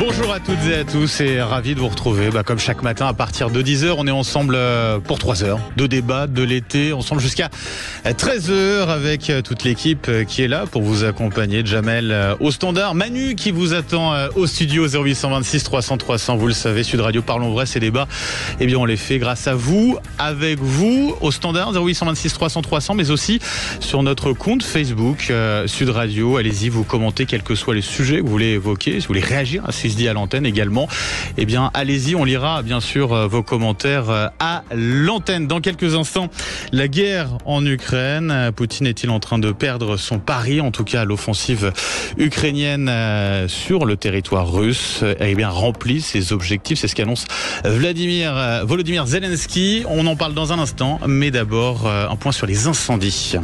Bonjour à toutes et à tous et ravi de vous retrouver. Comme chaque matin à partir de 10h, on est ensemble pour 3 heures de débat de l'été, ensemble jusqu'à 13h avec toute l'équipe qui est là pour vous accompagner. Jamel au standard, Manu qui vous attend au studio 0826 300 300. Vous le savez, Sud Radio, parlons vrai, ces débats, eh bien on les fait grâce à vous, avec vous, au standard 0826 300 300, mais aussi sur notre compte Facebook Sud Radio. Allez-y, vous commentez quels que soient les sujets que vous voulez évoquer, si vous voulez réagir à ce qui se dit à l'antenne également, eh bien allez-y, on lira bien sûr vos commentaires à l'antenne. Dans quelques instants, la guerre en Ukraine. Poutine est-il en train de perdre son pari, en tout cas l'offensive ukrainienne sur le territoire russe, eh bien remplit ses objectifs, c'est ce qu'annonce Volodymyr Zelensky. On en parle dans un instant, mais d'abord un point sur les incendies.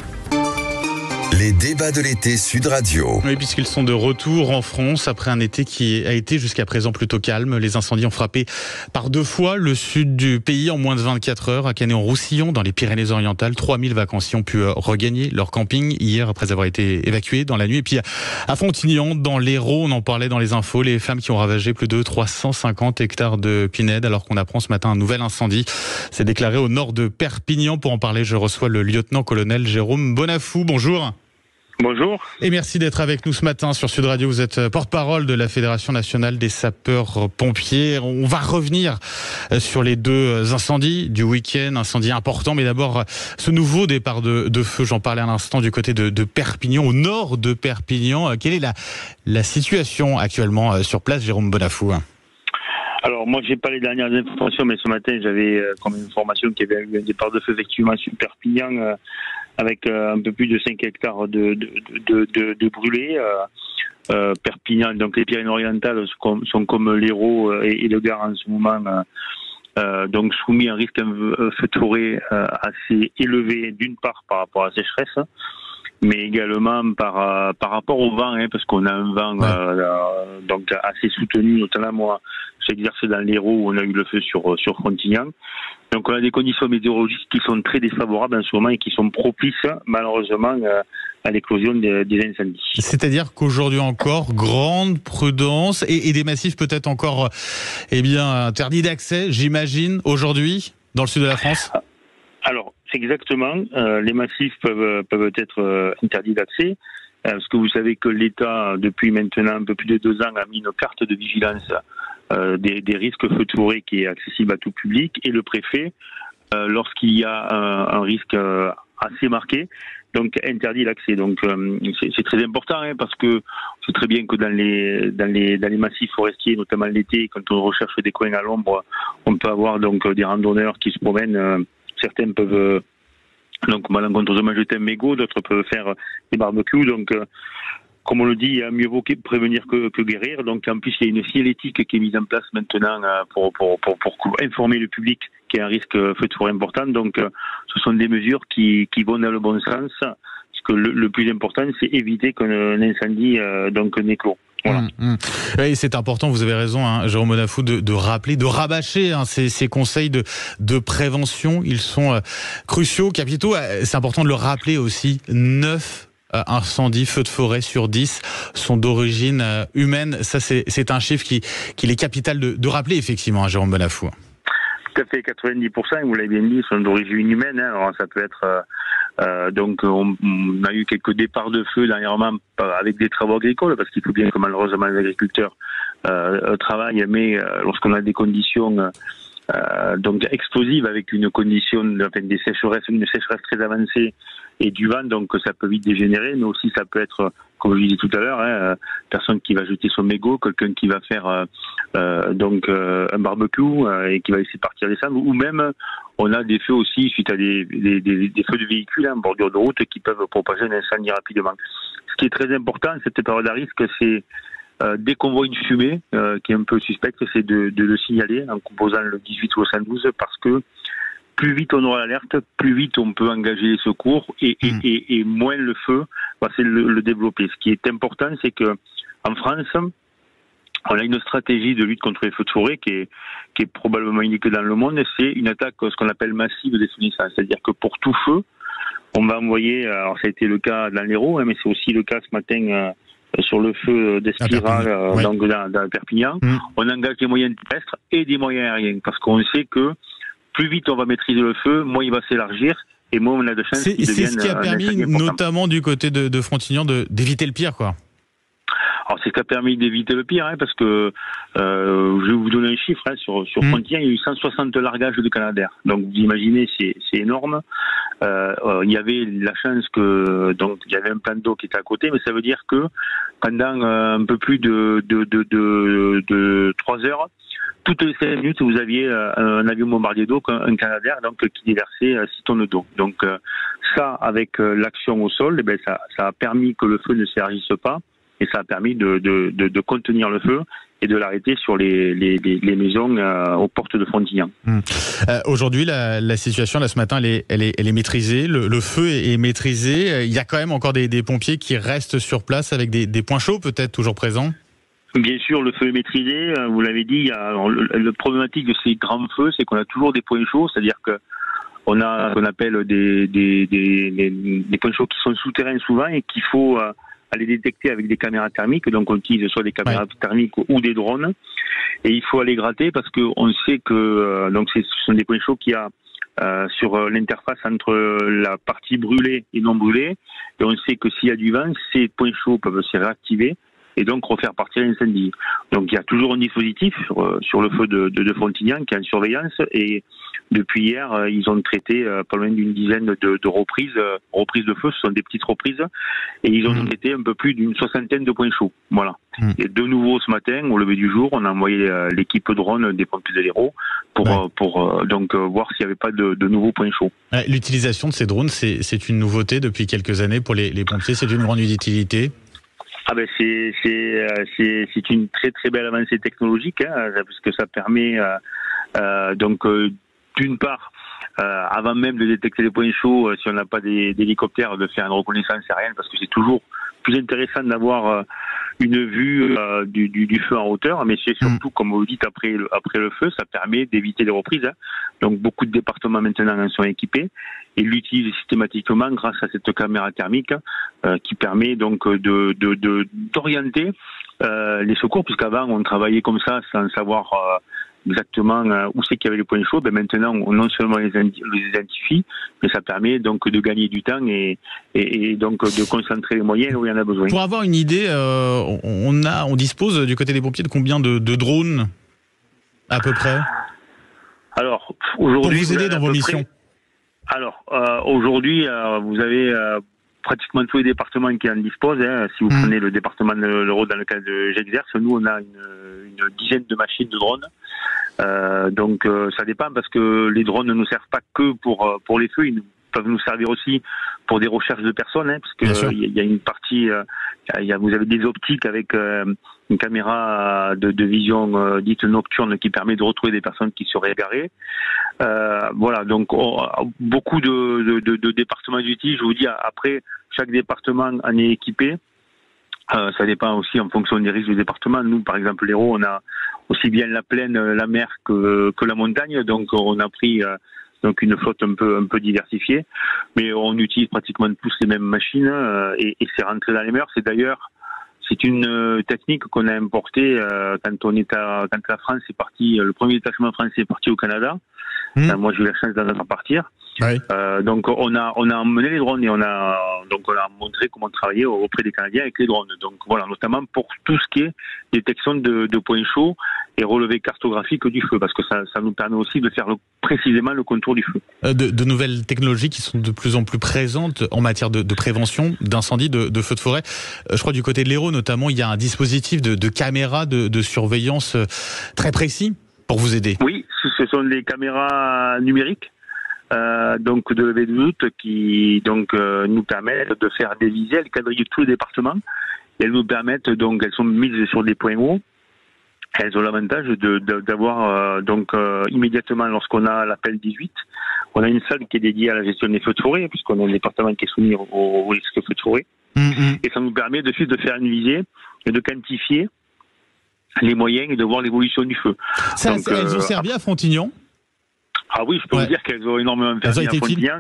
Les débats de l'été Sud Radio. Oui, puisqu'ils sont de retour en France après un été qui a été jusqu'à présent plutôt calme. Les incendies ont frappé par 2 fois le sud du pays en moins de 24 heures. À Canet-en-Roussillon, dans les Pyrénées-Orientales, 3000 vacanciers ont pu regagner leur camping hier après avoir été évacués dans la nuit. Et puis à Fontignan, dans l'Hérault, on en parlait dans les infos, les flammes qui ont ravagé plus de 350 hectares de pinèdes, alors qu'on apprend ce matin un nouvel incendie s'est déclaré au nord de Perpignan. Pour en parler, je reçois le lieutenant-colonel Jérôme Bonafou. Bonjour. Bonjour. Et merci d'être avec nous ce matin sur Sud Radio. Vous êtes porte-parole de la Fédération nationale des sapeurs-pompiers. On va revenir sur les 2 incendies du week-end, incendie important, mais d'abord ce nouveau départ de feu, j'en parlais à l'instant, du côté de Perpignan, au nord de Perpignan. Quelle est la situation actuellement sur place, Jérôme Bonafou? Alors moi j'ai pas les dernières informations, mais ce matin j'avais comme information qu'il y avait eu un départ de feu effectivement sur Perpignan avec un peu plus de 5 hectares de brûlés. Perpignan, donc les Pyrénées-Orientales sont comme l'Hérault et le Gard en ce moment, donc soumis à un risque feu de forêt assez élevé, d'une part par rapport à la sécheresse, mais également par rapport au vent, parce qu'on a un vent donc assez soutenu, notamment moi j'exerce dans l'Hérault où on a eu le feu sur Fontignan. Donc on a des conditions météorologiques qui sont très défavorables en ce moment et qui sont propices malheureusement à l'éclosion des incendies. C'est-à-dire qu'aujourd'hui encore, grande prudence et des massifs peut-être encore interdits d'accès, j'imagine, aujourd'hui, dans le sud de la France? Alors, exactement. Les massifs peuvent être interdits d'accès. Parce que vous savez que l'État, depuis maintenant un peu plus de 2 ans, a mis une carte de vigilance des risques feux de forêt qui est accessible à tout public, et le préfet, lorsqu'il y a un risque assez marqué, donc interdit l'accès. Donc c'est très important, parce que c'est très bien que dans les massifs forestiers, notamment l'été, quand on recherche des coins à l'ombre, on peut avoir donc des randonneurs qui se promènent. Certains peuvent donc malencontreusement jeter un mégot, d'autres peuvent faire des barbecues. Donc comme on le dit, il y a mieux vaut prévenir que guérir. Donc en plus, il y a une signalétique qui est mise en place maintenant pour informer le public qu'il y a un risque feu de forêt important. Donc ce sont des mesures qui vont dans le bon sens. Parce que le plus important, c'est éviter qu'un incendie n'éclot. Voilà. Oui, c'est important, vous avez raison, Jérôme Bonafou, de rappeler, de rabâcher ces conseils de prévention. Ils sont cruciaux, capitaux. C'est important de le rappeler aussi. 9 incendies, feux de forêt sur 10 sont d'origine humaine. Ça, c'est un chiffre qu'il est capital de rappeler, effectivement, Jérôme Bonafou. Tout à fait, 90%, vous l'avez bien dit, sont d'origine humaine. Alors ça peut être... donc on a eu quelques départs de feu dernièrement avec des travaux agricoles, parce qu'il faut bien que malheureusement les agriculteurs travaillent, mais lorsqu'on a des conditions donc explosives, avec une sécheresse très avancée et du vent, donc ça peut vite dégénérer, mais aussi ça peut être, comme je disais tout à l'heure, personne qui va jeter son mégot, quelqu'un qui va faire un barbecue et qui va laisser partir les cendres, ou même on a des feux aussi suite à des feux de véhicules en bordure de route qui peuvent propager un incendie rapidement. Ce qui est très important, cette période à risque, c'est dès qu'on voit une fumée qui est un peu suspecte, c'est de le signaler en composant le 18 ou le 112, parce que plus vite on aura l'alerte, plus vite on peut engager les secours et moins le feu va le développer. Ce qui est important, c'est que en France, on a une stratégie de lutte contre les feux de forêt qui est probablement unique dans le monde. C'est une attaque, ce qu'on appelle massive des feux. C'est-à-dire que pour tout feu, on va envoyer, alors ça a été le cas dans l'Hérault, mais c'est aussi le cas ce matin sur le feu d'Espiral, ouais. dans Perpignan. On engage des moyens terrestres et des moyens aériens, parce qu'on sait que plus vite on va maîtriser le feu, moins il va s'élargir, et moins on a de chances qu'il devienne. C'est ce qui a permis, notamment du côté de Frontignan, d'éviter le pire, quoi. Alors c'est ce qui a permis d'éviter le pire, parce que je vais vous donner un chiffre, sur Frontignan, il y a eu 160 largages de Canadair. Donc vous imaginez, c'est énorme. Il y avait la chance que il y avait un plan d'eau qui était à côté, mais ça veut dire que pendant un peu plus de 3 heures, toutes les 5 minutes, vous aviez un avion bombardier d'eau, un Canadair, qui déversait 6 tonnes d'eau. Donc ça, avec l'action au sol, ça a permis que le feu ne s'élargisse pas, et ça a permis de contenir le feu et de l'arrêter sur les maisons aux portes de Frontignan. Aujourd'hui, la situation, là, ce matin, elle est maîtrisée. Le feu est maîtrisé. Il y a quand même encore des pompiers qui restent sur place avec des points chauds, peut-être toujours présents. Bien sûr, le feu est maîtrisé. Vous l'avez dit, le problématique de ces grands feux, c'est qu'on a toujours des points chauds, c'est-à-dire que on a ce qu'on appelle des points chauds qui sont souterrains souvent et qu'il faut aller détecter avec des caméras thermiques. Donc on utilise soit des caméras thermiques ou des drones, et il faut aller gratter parce qu'on sait que ce sont des points chauds qu'il y a sur l'interface entre la partie brûlée et non brûlée, et on sait que s'il y a du vent, ces points chauds peuvent se réactiver et donc refaire partir l'incendie. Donc il y a toujours un dispositif sur le feu de Frontignan qui est en surveillance, et depuis hier, ils ont traité pas loin d'une dizaine de reprises de feu. Ce sont des petites reprises, et ils ont traité un peu plus d'une 60aine de points chauds. Voilà. Et de nouveau ce matin, au lever du jour, on a envoyé l'équipe drone des pompiers de l'Hérault pour voir s'il n'y avait pas de nouveaux points chauds. L'utilisation de ces drones, c'est une nouveauté depuis quelques années pour les pompiers. C'est d'une grande utilité. C'est une très très belle avancée technologique, puisque ça permet d'une part, avant même de détecter les points chauds, si on n'a pas d'hélicoptère, de faire une reconnaissance aérienne, parce que c'est toujours plus intéressant d'avoir une vue du feu en hauteur, mais c'est surtout, comme vous dites, après le feu, ça permet d'éviter les reprises. Donc beaucoup de départements maintenant en sont équipés et l'utilisent systématiquement grâce à cette caméra thermique qui permet donc d'orienter les secours, puisqu'avant on travaillait comme ça sans savoir exactement où c'est qu'il y avait les points chauds. Maintenant, on non seulement les identifie, mais ça permet donc de gagner du temps et donc de concentrer les moyens où il y en a besoin. Pour avoir une idée, on dispose du côté des pompiers de combien de drones à peu près? Alors aujourd'hui, pour vous aider dans vos missions. Alors aujourd'hui, vous avez pratiquement tous les départements qui en disposent. Si vous prenez le département de l'Hérault dans lequel j'exerce, nous on a une dizaine de machines de drones. Donc ça dépend, parce que les drones ne nous servent pas que pour les feux, ils peuvent nous servir aussi pour des recherches de personnes, parce que il y a une partie, vous avez des optiques avec une caméra de vision dite nocturne qui permet de retrouver des personnes qui seraient égarées. Voilà, donc beaucoup de départements utilisent. Je vous dis, après, chaque département en est équipé. Ça dépend aussi en fonction des risques du département. Nous, par exemple, l'Hérault, on a aussi bien la plaine, la mer que la montagne. Donc, on a pris une flotte un peu diversifiée. Mais on utilise pratiquement tous les mêmes machines et c'est rentré dans les mœurs. C'est une technique qu'on a importée quand la France est partie, le premier détachement français est parti au Canada. Moi, j'ai eu la chance d'en partir. Oui. Donc on a emmené les drones et on a montré comment travailler auprès des Canadiens avec les drones. Donc voilà, notamment pour tout ce qui est détection de points chauds et relevé cartographique du feu, parce que ça nous permet aussi de faire précisément le contour du feu. De nouvelles technologies qui sont de plus en plus présentes en matière de prévention d'incendie, de feux de forêt. Je crois du côté de l'Hérault notamment, il y a un dispositif de caméras de surveillance très précis pour vous aider. Oui, ce sont des caméras numériques. Donc de levée de doute qui nous permettent de faire des visées, elles quadrillent tous les départements. Elles nous permettent elles sont mises sur des points hauts. Elles ont l'avantage d'avoir immédiatement, lorsqu'on a l'appel 18, on a une salle qui est dédiée à la gestion des feux de forêt, puisqu'on a un département qui est soumis au risque de feux de forêt. Et ça nous permet de suite de faire une visée et de quantifier les moyens et de voir l'évolution du feu. Elles ont servi à Frontignan? Ah oui, je peux vous dire qu'elles ont énormément servi à Frontignan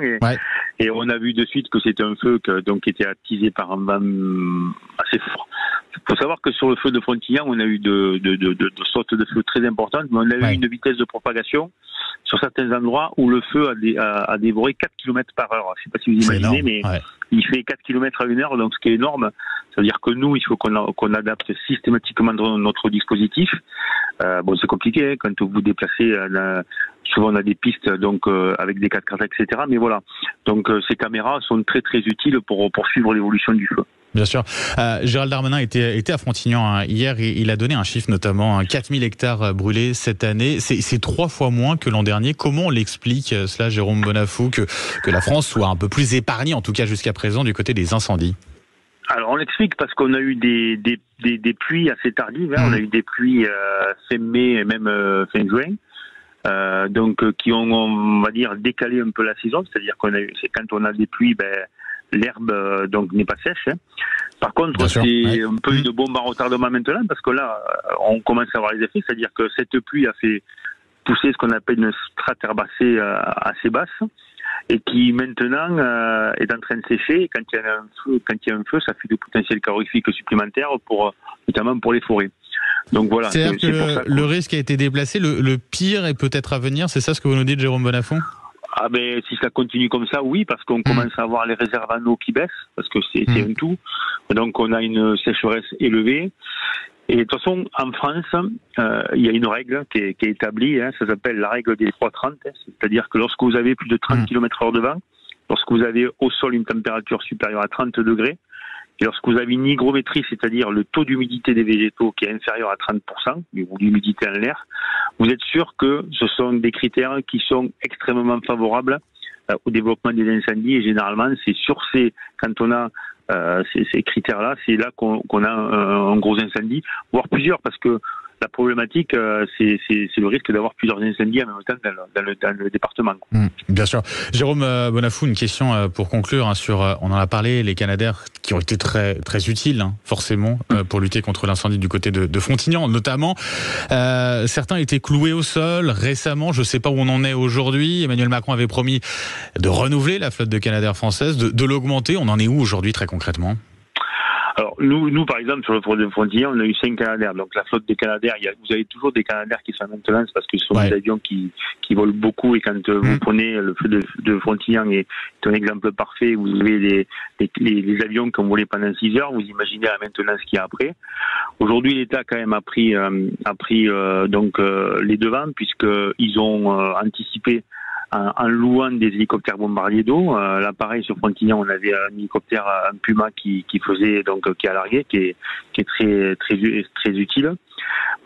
et on a vu de suite que c'était un feu qui était attisé par un vent assez fort. faut savoir que sur le feu de Frontignan, on a eu de sautes de feu très importantes, mais on a eu une vitesse de propagation sur certains endroits où le feu a dévoré 4 km par heure. Je ne sais pas si vous imaginez, énorme, mais il fait 4 km à 1 heure, donc ce qui est énorme. Ça veut dire que nous, il faut qu'on adapte systématiquement notre dispositif. Bon, c'est compliqué, hein, quand vous vous déplacez, souvent on a des pistes donc avec des 4x4, etc. Mais voilà, donc ces caméras sont très très utiles pour suivre l'évolution du feu. Bien sûr. Gérald Darmanin était à Frontignan hier et il a donné un chiffre, notamment 4000 hectares brûlés cette année. C'est 3 fois moins que l'an dernier. Comment on l'explique cela, Jérôme Bonafou, que la France soit un peu plus épargnée, en tout cas jusqu'à présent, du côté des incendies? Alors on l'explique parce qu'on a eu des pluies assez tardives. Hein. On a eu des pluies fin mai et même fin juin. Donc qui ont, on va dire, décalé un peu la saison. C'est-à-dire c'est quand on a des pluies, l'herbe donc n'est pas sèche. Hein. Par contre, c'est un peu une bombe à retardement maintenant parce que là, on commence à avoir les effets. C'est-à-dire que cette pluie a fait pousser ce qu'on appelle une strate herbacée assez basse et qui maintenant est en train de sécher. Quand il y a un feu, ça fait du potentiel calorifique supplémentaire notamment pour les forêts. Donc voilà. C'est-à-dire que le risque a été déplacé, le pire est peut-être à venir. C'est ça ce que vous nous dites, Jérôme Bonafou? Ah ben si ça continue comme ça, oui, parce qu'on commence à avoir les réserves en eau qui baissent, parce que c'est un tout. Donc on a une sécheresse élevée. Et de toute façon, en France, il y a une règle qui est établie, hein, ça s'appelle la règle des 3,30, hein, c'est-à-dire que lorsque vous avez plus de 30 km/h de vent, lorsque vous avez au sol une température supérieure à 30 degrés, et lorsque vous avez une hygrométrie, c'est-à-dire le taux d'humidité des végétaux qui est inférieur à 30%, l'humidité en l'air, vous êtes sûr que ce sont des critères qui sont extrêmement favorables au développement des incendies. Et généralement, c'est quand on a ces critères-là, c'est là qu'on a un gros incendie, voire plusieurs, parce que la problématique, c'est le risque d'avoir plusieurs incendies en même temps dans le département. Bien sûr. Jérôme Bonafou, une question pour conclure sur, on en a parlé, les Canadair qui ont été très, très utiles, forcément, pour lutter contre l'incendie du côté de Frontignan, notamment. Certains étaient cloués au sol récemment, je ne sais pas où on en est aujourd'hui. Emmanuel Macron avait promis de renouveler la flotte de Canadair française, de l'augmenter. On en est où aujourd'hui très concrètement? Alors nous par exemple sur le fort de Frontignan, on a eu 5 Canadair. Donc la flotte des Canadair, vous avez toujours des Canadair qui sont en maintenance parce que ce sont des avions qui volent beaucoup. Et quand vous prenez le feu de Frontignan est un exemple parfait. Vous avez les avions qui ont volé pendant 6 heures. Vous imaginez la maintenance qu'il y a après. Aujourd'hui, l'État quand même a pris donc les devants puisqu'ils ont anticipé en louant des hélicoptères bombardiers d'eau. L'appareil sur Frontignan, on avait un hélicoptère, un Puma qui est à l'arrière, qui est très très très utile.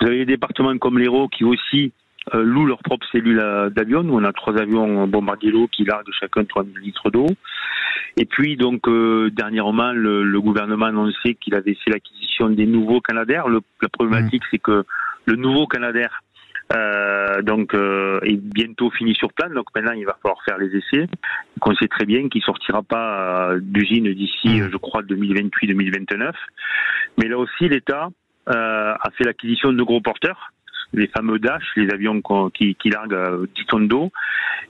Vous avez des départements comme l'Hérault qui aussi louent leurs propres cellules d'avion. Nous, on a 3 avions bombardiers d'eau qui larguent chacun 3 000 litres d'eau. Et puis donc dernièrement, le gouvernement a annoncé qu'il avait fait l'acquisition des nouveaux Canadair. La problématique, c'est que le nouveau Canadair est bientôt fini sur plan, donc maintenant il va falloir faire les essais. Donc on sait très bien qu'il sortira pas d'usine d'ici, je crois, 2028-2029. Mais là aussi, l'État a fait l'acquisition de gros porteurs, les fameux Dash, les avions qui larguent 10 tonnes d'eau,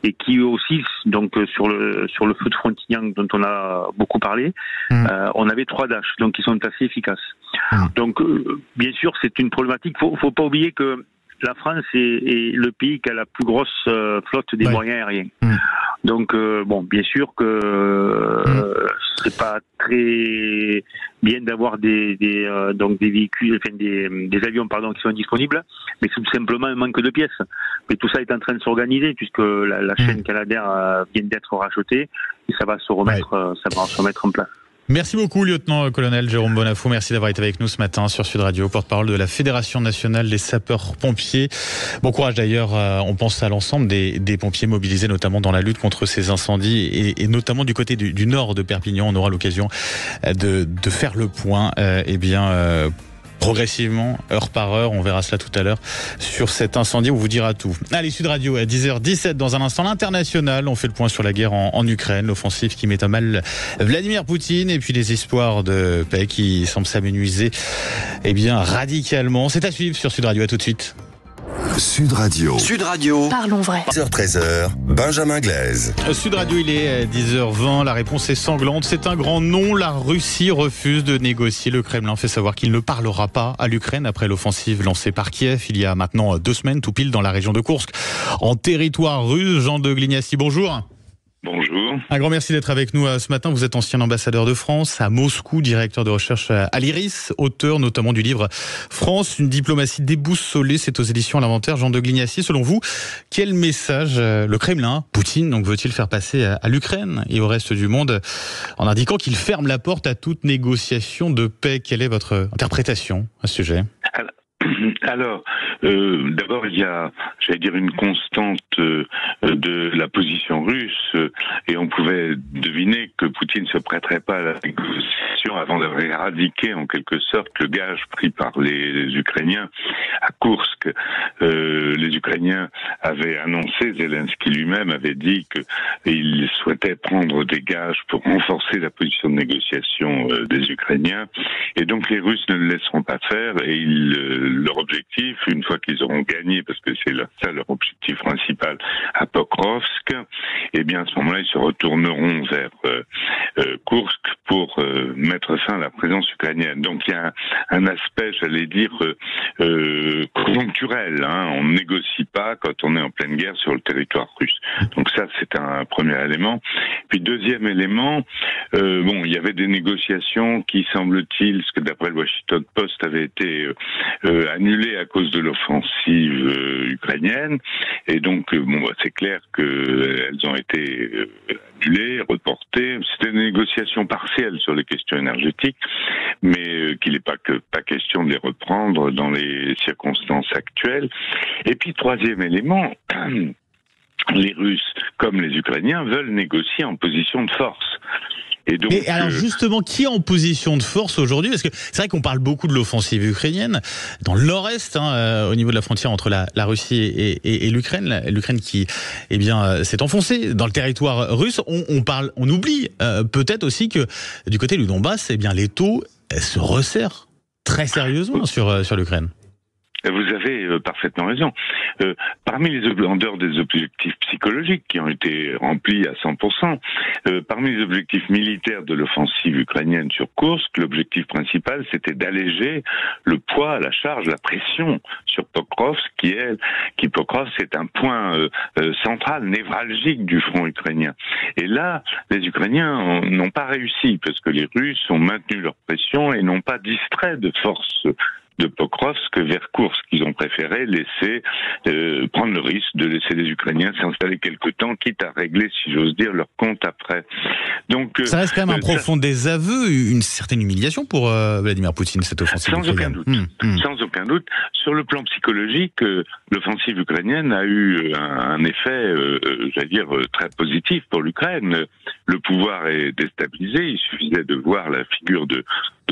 et qui aussi, donc sur le feu de Frontignan dont on a beaucoup parlé, on avait 3 Dash, donc ils sont assez efficaces. Donc bien sûr, c'est une problématique. Faut pas oublier que la France est le pays qui a la plus grosse flotte des moyens aériens. Donc, bien sûr que c'est pas très bien d'avoir des véhicules, enfin des avions, qui sont disponibles, mais c'est tout simplement un manque de pièces. Mais tout ça est en train de s'organiser puisque la chaîne Canadair vient d'être rachetée et ça va se remettre en place. Merci beaucoup, lieutenant-colonel Jérôme Bonafou. Merci d'avoir été avec nous ce matin sur Sud Radio, porte-parole de la Fédération nationale des sapeurs-pompiers. Bon courage d'ailleurs, on pense à l'ensemble des pompiers mobilisés, notamment dans la lutte contre ces incendies et notamment du côté du nord de Perpignan. On aura l'occasion de faire le point. Progressivement, heure par heure, on verra cela tout à l'heure sur cet incendie, on vous dira tout. Allez, Sud Radio à 10h17, dans un instant l'international, on fait le point sur la guerre en Ukraine, l'offensive qui met à mal Vladimir Poutine et puis les espoirs de paix qui semblent s'amenuiser radicalement. C'est à suivre sur Sud Radio, à tout de suite. Sud Radio. Sud Radio. Parlons vrai. 10h-13h. Benjamin Glaise. Sud Radio, il est 10h20. La réponse est sanglante. C'est un grand non. La Russie refuse de négocier. Le Kremlin fait savoir qu'il ne parlera pas à l'Ukraine après l'offensive lancée par Kiev il y a maintenant 2 semaines, tout pile dans la région de Koursk, en territoire russe. Jean de Glignassi, bonjour. Bonjour. Un grand merci d'être avec nous ce matin. Vous êtes ancien ambassadeur de France à Moscou, directeur de recherche à l'IRIS, auteur notamment du livre France, une diplomatie déboussolée. C'est aux éditions L'Inventaire. Jean de Glignassi, selon vous, quel message le Kremlin, Poutine, donc veut-il faire passer à l'Ukraine et au reste du monde en indiquant qu'il ferme la porte à toute négociation de paix? Quelle est votre interprétation à ce sujet? Alors, d'abord, il y a, j'allais dire, une constante de la position russe, et on pouvait deviner que Poutine ne se prêterait pas à la négociation avant d'avoir éradiqué, en quelque sorte, le gage pris par les Ukrainiens à Koursk. Les Ukrainiens avaient annoncé, Zelensky lui-même avait dit qu'il souhaitait prendre des gages pour renforcer la position de négociation des Ukrainiens, et donc les Russes ne le laisseront pas faire, et leur objectif, une fois qu'ils auront gagné, parce que c'est ça leur objectif principal à Pokrovsk, eh bien à ce moment-là, ils se retourneront vers Koursk pour mettre fin à la présence ukrainienne. Donc il y a un aspect, j'allais dire, conjoncturel. On ne négocie pas quand on est en pleine guerre sur le territoire russe. Donc ça, c'est un premier élément. Puis deuxième élément, il y avait des négociations qui, semble-t-il, ce que d'après le Washington Post avait été annulées à cause de l'offensive ukrainienne, et donc c'est clair qu'elles ont été annulées, reportées. C'était une négociation partielle sur les questions énergétiques, mais qu'il n'est pas question de les reprendre dans les circonstances actuelles. Et puis troisième élément, les Russes comme les Ukrainiens veulent négocier en position de force. Et donc, mais alors justement, qui est en position de force aujourd'hui? Parce que c'est vrai qu'on parle beaucoup de l'offensive ukrainienne dans le nord-est, au niveau de la frontière entre la Russie et l'Ukraine. L'Ukraine qui, s'est enfoncée dans le territoire russe. On oublie peut-être aussi que du côté du Donbass, les taux se resserrent très sérieusement sur l'Ukraine. Vous avez parfaitement raison. Parmi en dehors des objectifs psychologiques qui ont été remplis à 100%, parmi les objectifs militaires de l'offensive ukrainienne sur Koursk, l'objectif principal, c'était d'alléger le poids, la charge, la pression sur Pokrovsk, Pokrovsk est un point central, névralgique du front ukrainien. Et là, les Ukrainiens n'ont pas réussi, parce que les Russes ont maintenu leur pression et n'ont pas distrait de force de Pokrovsk vers Koursk. Ils ont préféré laisser prendre le risque de laisser les Ukrainiens s'installer quelque temps, quitte à régler, si j'ose dire, leur compte après. Donc ça reste quand même un profond désaveu, une certaine humiliation pour Vladimir Poutine, cette offensive ukrainienne. Sans aucun doute. Sur le plan psychologique, l'offensive ukrainienne a eu un effet, j'allais dire, très positif pour l'Ukraine. Le pouvoir est déstabilisé. Il suffisait de voir la figure de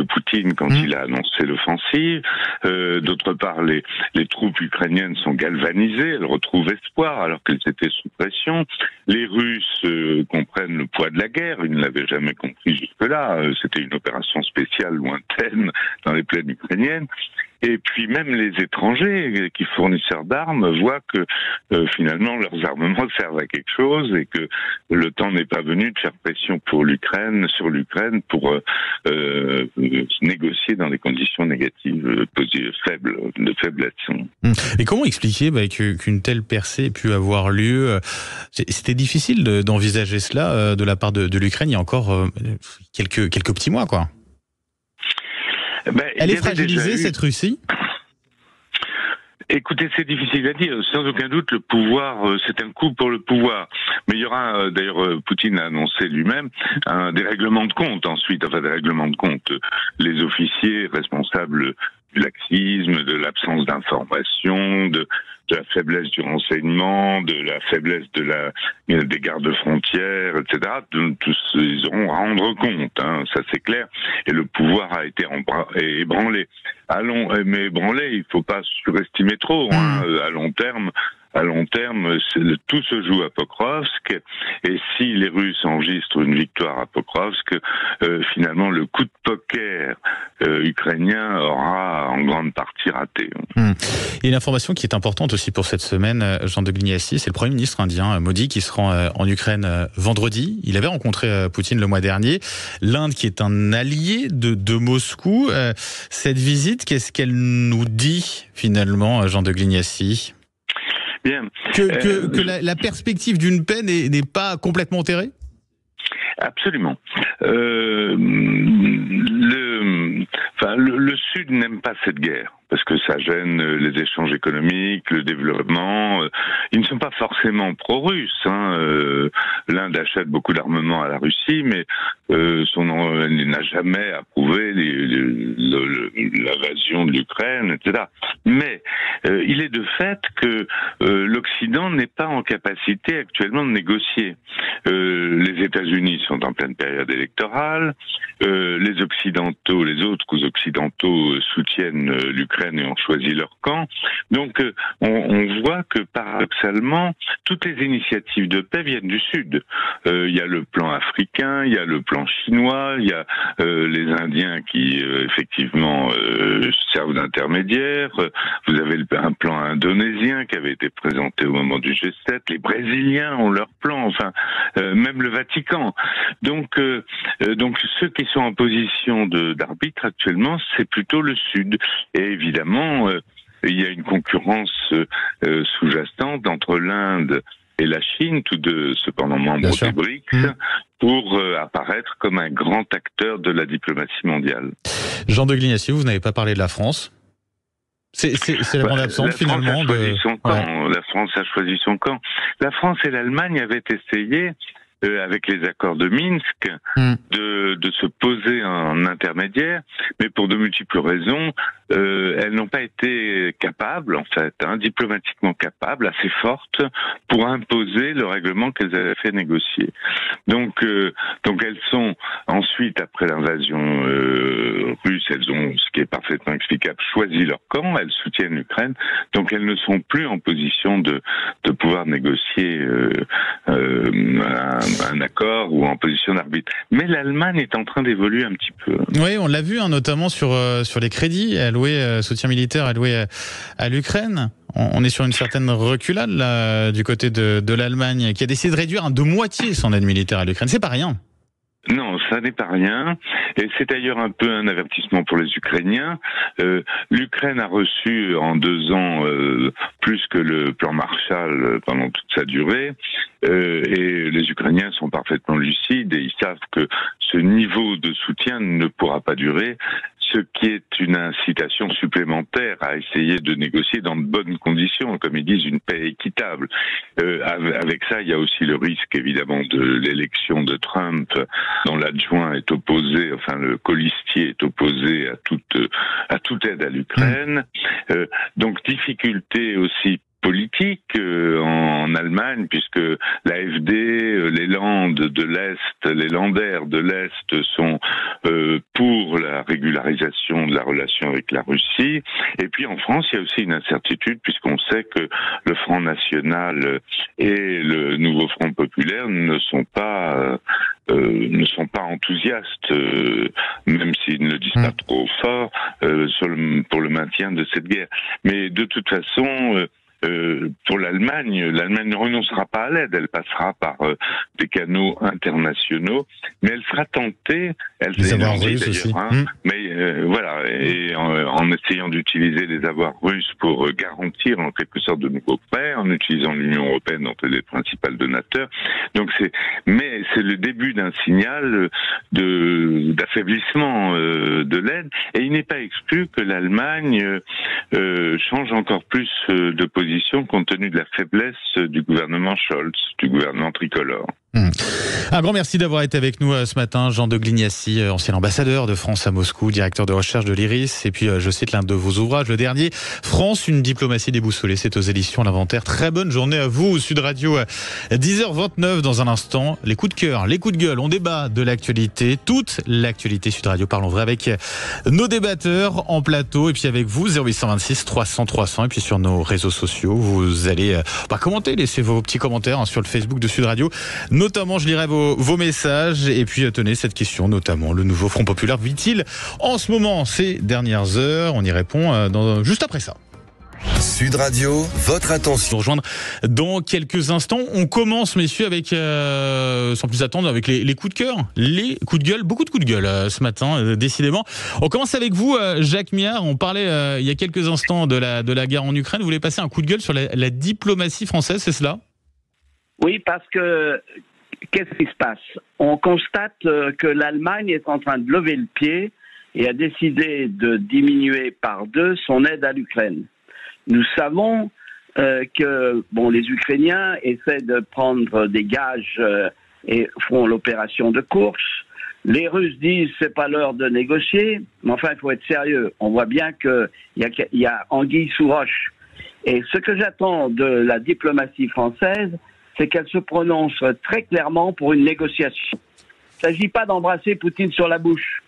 Poutine quand il a annoncé l'offensive. D'autre part, les troupes ukrainiennes sont galvanisées, elles retrouvent espoir alors qu'elles étaient sous pression. Les Russes comprennent le poids de la guerre, ils ne l'avaient jamais compris jusque-là. C'était une opération spéciale lointaine dans les plaines ukrainiennes. Et puis même les étrangers qui fournisseurs d'armes voient que finalement leurs armements servent à quelque chose et que le temps n'est pas venu de faire pression sur l'Ukraine pour négocier dans des conditions négatives, faibles, de faiblesse. Et comment expliquer qu'une telle percée ait pu avoir lieu? C'était difficile d'envisager cela de la part de l'Ukraine il y a encore quelques petits mois, quoi. Elle est fragilisée, cette Russie? Écoutez, c'est difficile à dire. Sans aucun doute, le pouvoir, c'est un coup pour le pouvoir. Mais il y aura, d'ailleurs, Poutine a annoncé lui-même des règlements de compte ensuite. Des règlements de compte. Les officiers responsables du laxisme, de l'absence d'information, de la faiblesse du renseignement, de la faiblesse des gardes-frontières, etc. Tous, ils auront à rendre compte, ça c'est clair. Et le pouvoir a été ébranlé. Mais ébranlé, il ne faut pas surestimer trop. À long terme, à long terme, tout se joue à Pokrovsk. Et si les Russes enregistrent une victoire à Pokrovsk, finalement, le coup de poker ukrainien aura en grande partie raté. Il y a une information qui est importante aussi pour cette semaine, Jean de Gliassi, c'est le Premier ministre indien Modi qui se rend en Ukraine vendredi. Il avait rencontré Poutine le mois dernier. L'Inde qui est un allié de Moscou. Cette visite, qu'est-ce qu'elle nous dit finalement, Jean de Gliassi ? Bien. Que la perspective d'une paix n'est pas complètement enterrée ? Absolument. Le Sud n'aime pas cette guerre parce que ça gêne les échanges économiques, le développement. Ils ne sont pas forcément pro-russes. L'Inde achète beaucoup d'armements à la Russie, mais elle n'a jamais approuvé l'invasion de l'Ukraine, etc. Mais il est de fait que l'Occident n'est pas en capacité actuellement de négocier. Les États-Unis sont en pleine période électorale. Les autres occidentaux soutiennent l'Ukraine et ont choisi leur camp. Donc on voit que paradoxalement, toutes les initiatives de paix viennent du Sud. Il y a le plan africain, il y a le plan chinois, il y a les Indiens qui effectivement servent d'intermédiaires. Vous avez un plan indonésien qui avait été présenté au moment du G7. Les Brésiliens ont leur plan, enfin même le Vatican. Donc ceux qui sont en position d'arbitre actuellement, c'est plutôt le Sud. Et évidemment, il y a une concurrence sous-jacente entre l'Inde et la Chine, tous deux cependant membres des BRICS, pour apparaître comme un grand acteur de la diplomatie mondiale. Jean de Gliassi, vous n'avez pas parlé de la France ? C'est la bande absente finalement. La France a choisi son camp. La France et l'Allemagne avaient essayé, avec les accords de Minsk, de se poser en intermédiaire, mais pour de multiples raisons, elles n'ont pas été capables, en fait, diplomatiquement capables, assez fortes, pour imposer le règlement qu'elles avaient fait négocier. Donc elles sont ensuite, après l'invasion russe, elles ont, ce qui est parfaitement explicable, choisi leur camp, elles soutiennent l'Ukraine, donc elles ne sont plus en position de pouvoir négocier un accord ou en position d'arbitre. Mais l'Allemagne est en train d'évoluer un petit peu. Oui, on l'a vu, notamment sur les crédits alloués, soutien militaire alloué à l'Ukraine. On est sur une certaine reculade là, du côté de l'Allemagne, qui a décidé de réduire de moitié son aide militaire à l'Ukraine. C'est pas rien. Non, ça n'est pas rien. Et c'est d'ailleurs un peu un avertissement pour les Ukrainiens. L'Ukraine a reçu en 2 ans plus que le plan Marshall pendant toute sa durée. Et les Ukrainiens sont parfaitement lucides et ils savent que ce niveau de soutien ne pourra pas durer, ce qui est une incitation supplémentaire à essayer de négocier dans de bonnes conditions, comme ils disent, une paix équitable. Avec ça, il y a aussi le risque, évidemment, de l'élection de Trump, dont l'adjoint est opposé, enfin le colistier est opposé à toute aide à l'Ukraine. Donc difficulté aussi politique en Allemagne, puisque l'AfD, les Landes de l'Est, les Länder de l'Est sont pour la régularisation de la relation avec la Russie. Et puis en France, il y a aussi une incertitude, puisqu'on sait que le Front National et le Nouveau Front Populaire ne sont pas enthousiastes, même s'ils ne le disent pas trop fort, pour le maintien de cette guerre. Mais de toute façon, pour l'Allemagne ne renoncera pas à l'aide, elle passera par des canaux internationaux, mais elle sera tentée, elle s'est lancée d'ailleurs, mais voilà, et en essayant d'utiliser les avoirs russes pour garantir en quelque sorte de nouveaux prêts, en utilisant l'Union européenne dont elle est le principal donateur. Donc mais c'est le début d'un signal d'affaiblissement de l'aide, et il n'est pas exclu que l'Allemagne change encore plus de position compte tenu de la faiblesse du gouvernement Scholz, du gouvernement tricolore. Un grand merci d'avoir été avec nous ce matin, Jean de Glignassi, ancien ambassadeur de France à Moscou, directeur de recherche de l'IRIS. Et puis, je cite l'un de vos ouvrages, le dernier, France, une diplomatie déboussolée. C'est aux éditions L'Inventaire. Très bonne journée à vous, Sud Radio, 10h29 dans un instant. Les coups de cœur, les coups de gueule. On débat de l'actualité, toute l'actualité Sud Radio. Parlons vrai avec nos débatteurs en plateau. Et puis avec vous, 0826 300 300. Et puis sur nos réseaux sociaux, vous allez commenter, laisser vos petits commentaires sur le Facebook de Sud Radio. Notamment, je lirai vos messages. Et puis, tenez, cette question, notamment, le nouveau Front Populaire vit-il en ce moment, ces dernières heures? On y répond juste après ça. Sud Radio, votre attention. Nous rejoindre dans quelques instants. On commence, messieurs, avec, sans plus attendre, avec les coups de cœur, les coups de gueule, beaucoup de coups de gueule ce matin, décidément. On commence avec vous, Jacques Miard. On parlait il y a quelques instants de la guerre en Ukraine. Vous voulez passer un coup de gueule sur la diplomatie française, c'est cela? Oui, parce que qu'est-ce qui se passe? On constate que l'Allemagne est en train de lever le pied et a décidé de diminuer par 2 son aide à l'Ukraine. Nous savons que les Ukrainiens essaient de prendre des gages et font l'opération de course. Les Russes disent c'est pas l'heure de négocier, mais enfin il faut être sérieux. On voit bien qu'il y a anguille sous roche. Et ce que j'attends de la diplomatie française, c'est qu'elle se prononce très clairement pour une négociation. Il ne s'agit pas d'embrasser Poutine sur la bouche,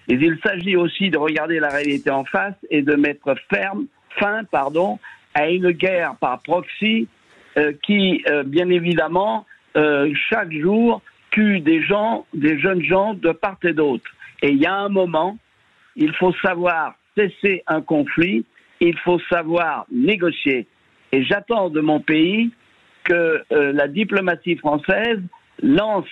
mais il s'agit aussi de regarder la réalité en face et de mettre fin à une guerre par proxy qui, bien évidemment, chaque jour tue des jeunes gens de part et d'autre. Et il y a un moment, il faut savoir cesser un conflit, il faut savoir négocier. Et j'attends de mon pays que la diplomatie française lance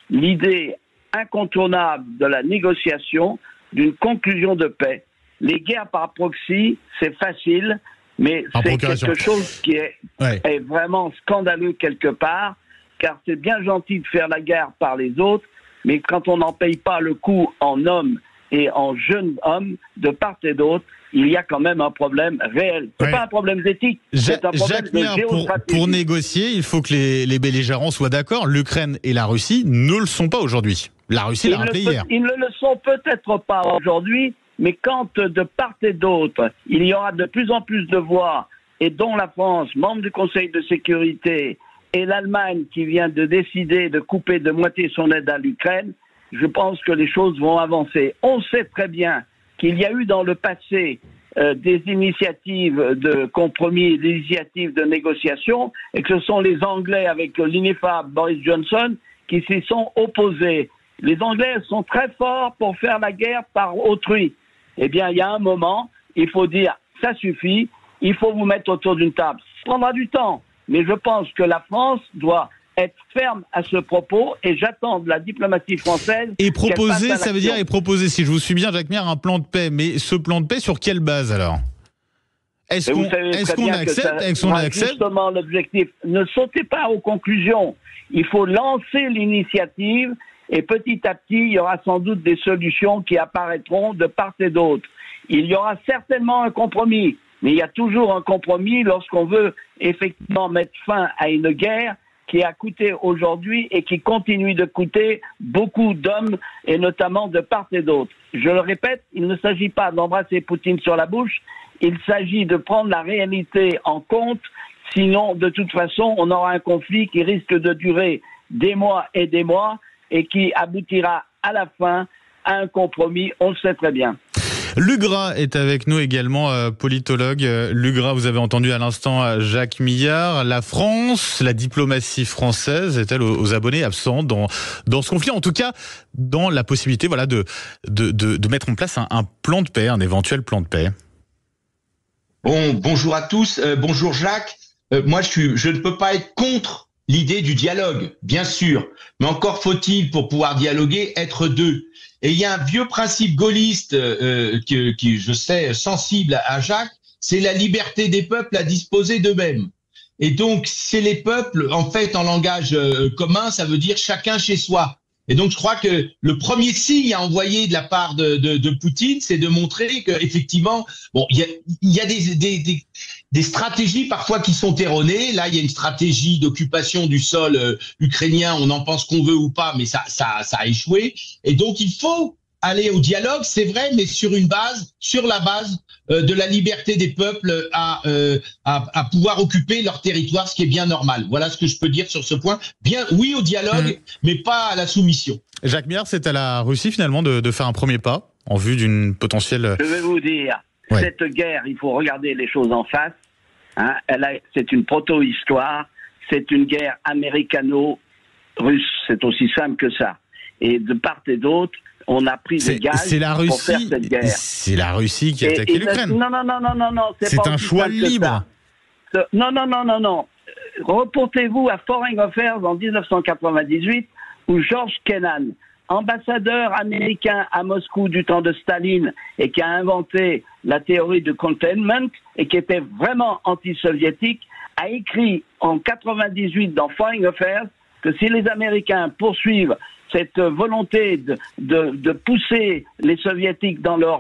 l'idée incontournable de la négociation, d'une conclusion de paix. Les guerres par proxy, c'est facile, mais c'est quelque chose qui est vraiment scandaleux quelque part, car c'est bien gentil de faire la guerre par les autres, mais quand on n'en paye pas le coût en hommes et en jeunes hommes, de part et d'autre, il y a quand même un problème réel. C'est pas un problème d'éthique, c'est un problème de géostratégie. Pour négocier, il faut que les belligérants soient d'accord. L'Ukraine et la Russie ne le sont pas aujourd'hui. La Russie l'a rappelé hier. Ils ne le sont peut-être pas aujourd'hui, mais quand de part et d'autre, il y aura de plus en plus de voix, et dont la France, membre du Conseil de sécurité, et l'Allemagne qui vient de décider de couper de moitié son aide à l'Ukraine, je pense que les choses vont avancer. On sait très bien qu'il y a eu dans le passé des initiatives de compromis, des initiatives de négociation, et que ce sont les Anglais avec l'ineffable Boris Johnson qui s'y sont opposés. Les Anglais sont très forts pour faire la guerre par autrui. Eh bien, il y a un moment, il faut dire, ça suffit, il faut vous mettre autour d'une table. Ça prendra du temps, mais je pense que la France doit être ferme à ce propos et j'attends de la diplomatie française. Et proposer, ça veut dire, si je vous suis bien, Jacques Miard, un plan de paix. Mais ce plan de paix, sur quelle base alors? Est-ce qu'on accepte? Justement, l'objectif, ne sautez pas aux conclusions. Il faut lancer l'initiative et petit à petit, il y aura sans doute des solutions qui apparaîtront de part et d'autre. Il y aura certainement un compromis, mais il y a toujours un compromis lorsqu'on veut effectivement mettre fin à une guerre qui a coûté aujourd'hui et qui continue de coûter beaucoup d'hommes et notamment de part et d'autre. Je le répète, il ne s'agit pas d'embrasser Poutine sur la bouche, il s'agit de prendre la réalité en compte, sinon de toute façon on aura un conflit qui risque de durer des mois et qui aboutira à la fin à un compromis, on le sait très bien. Luc Gras est avec nous également, politologue. Luc Gras, vous avez entendu à l'instant Jacques Millard. La France, la diplomatie française est-elle aux abonnés absents dans ce conflit? En tout cas, dans la possibilité de mettre en place un plan de paix, un éventuel plan de paix. Bonjour à tous. Bonjour Jacques. Moi, je ne peux pas être contre l'idée du dialogue, bien sûr. Mais encore faut-il, pour pouvoir dialoguer, être deux. Et il y a un vieux principe gaulliste qui, je sais, sensible à Jacques, c'est la liberté des peuples à disposer d'eux-mêmes. Et donc, c'est les peuples, en fait, en langage commun, ça veut dire chacun chez soi. Et donc, je crois que le premier signe à envoyer de la part de Poutine, c'est de montrer qu'effectivement, bon, il y a des stratégies parfois qui sont erronées. Là, il y a une stratégie d'occupation du sol ukrainien. On en pense qu'on veut ou pas, mais ça a échoué. Et donc, il faut aller au dialogue, c'est vrai, mais sur la base de la liberté des peuples à pouvoir occuper leur territoire, ce qui est bien normal. Voilà ce que je peux dire sur ce point. Bien, oui au dialogue, mais pas à la soumission. Jacques Miard, c'est à la Russie finalement de faire un premier pas en vue d'une potentielle... Je vais vous dire, cette guerre, il faut regarder les choses en face. Hein, c'est une proto-histoire, c'est une guerre américano-russe, c'est aussi simple que ça. Et de part et d'autre, on a pris des gages pour faire cette guerre. C'est la Russie qui a attaqué l'Ukraine. Non. C'est un choix libre. Non. Reportez-vous à Foreign Affairs en 1998, où George Kennan, ambassadeur américain à Moscou du temps de Staline et qui a inventé la théorie de containment et qui était vraiment anti-soviétique, a écrit en 98 dans Foreign Affairs que si les Américains poursuivent cette volonté de pousser les soviétiques dans leur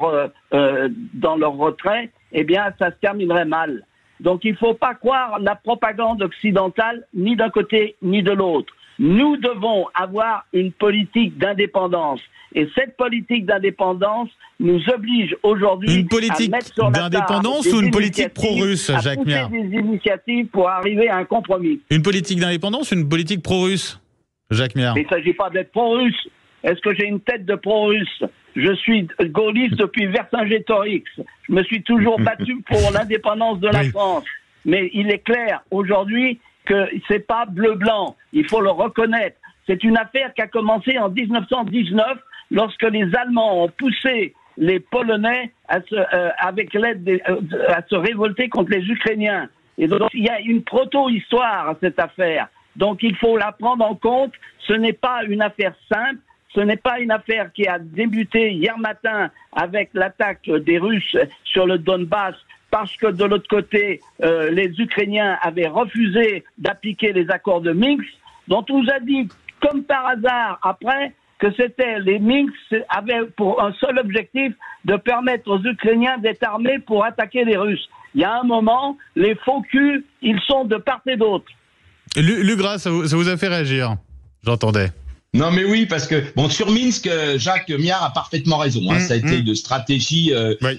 retrait, eh bien, ça se terminerait mal. Donc, il ne faut pas croire la propagande occidentale, ni d'un côté, ni de l'autre. Nous devons avoir une politique d'indépendance. Et cette politique d'indépendance nous oblige aujourd'hui à mettre sur la table d'indépendance ou une politique pro-russe, Jacques Miard ? À pousser des initiatives pour arriver à un compromis. Une politique d'indépendance ou une politique pro-russe, Jacques Miard ? Mais il ne s'agit pas d'être pro-russe. Est-ce que j'ai une tête de pro-russe ? Je suis gaulliste depuis Vercingétorix. Je me suis toujours battu pour l'indépendance de la France. Mais il est clair aujourd'hui que c'est pas bleu-blanc. Il faut le reconnaître. C'est une affaire qui a commencé en 1919 lorsque les Allemands ont poussé les Polonais avec l'aide à se révolter contre les Ukrainiens. Et donc il y a une proto-histoire à cette affaire. Donc il faut la prendre en compte. Ce n'est pas une affaire simple. Ce n'est pas une affaire qui a débuté hier matin avec l'attaque des Russes sur le Donbass parce que de l'autre côté, les Ukrainiens avaient refusé d'appliquer les accords de Minsk, dont on nous a dit, comme par hasard, après, que c'était les Minsk avaient pour un seul objectif de permettre aux Ukrainiens d'être armés pour attaquer les Russes. Il y a un moment, les faux culs, ils sont de part et d'autre. Lugras, ça vous a fait réagir, j'entendais. Non mais oui, parce que bon, sur Minsk, Jacques Miard a parfaitement raison. Ça a été une stratégie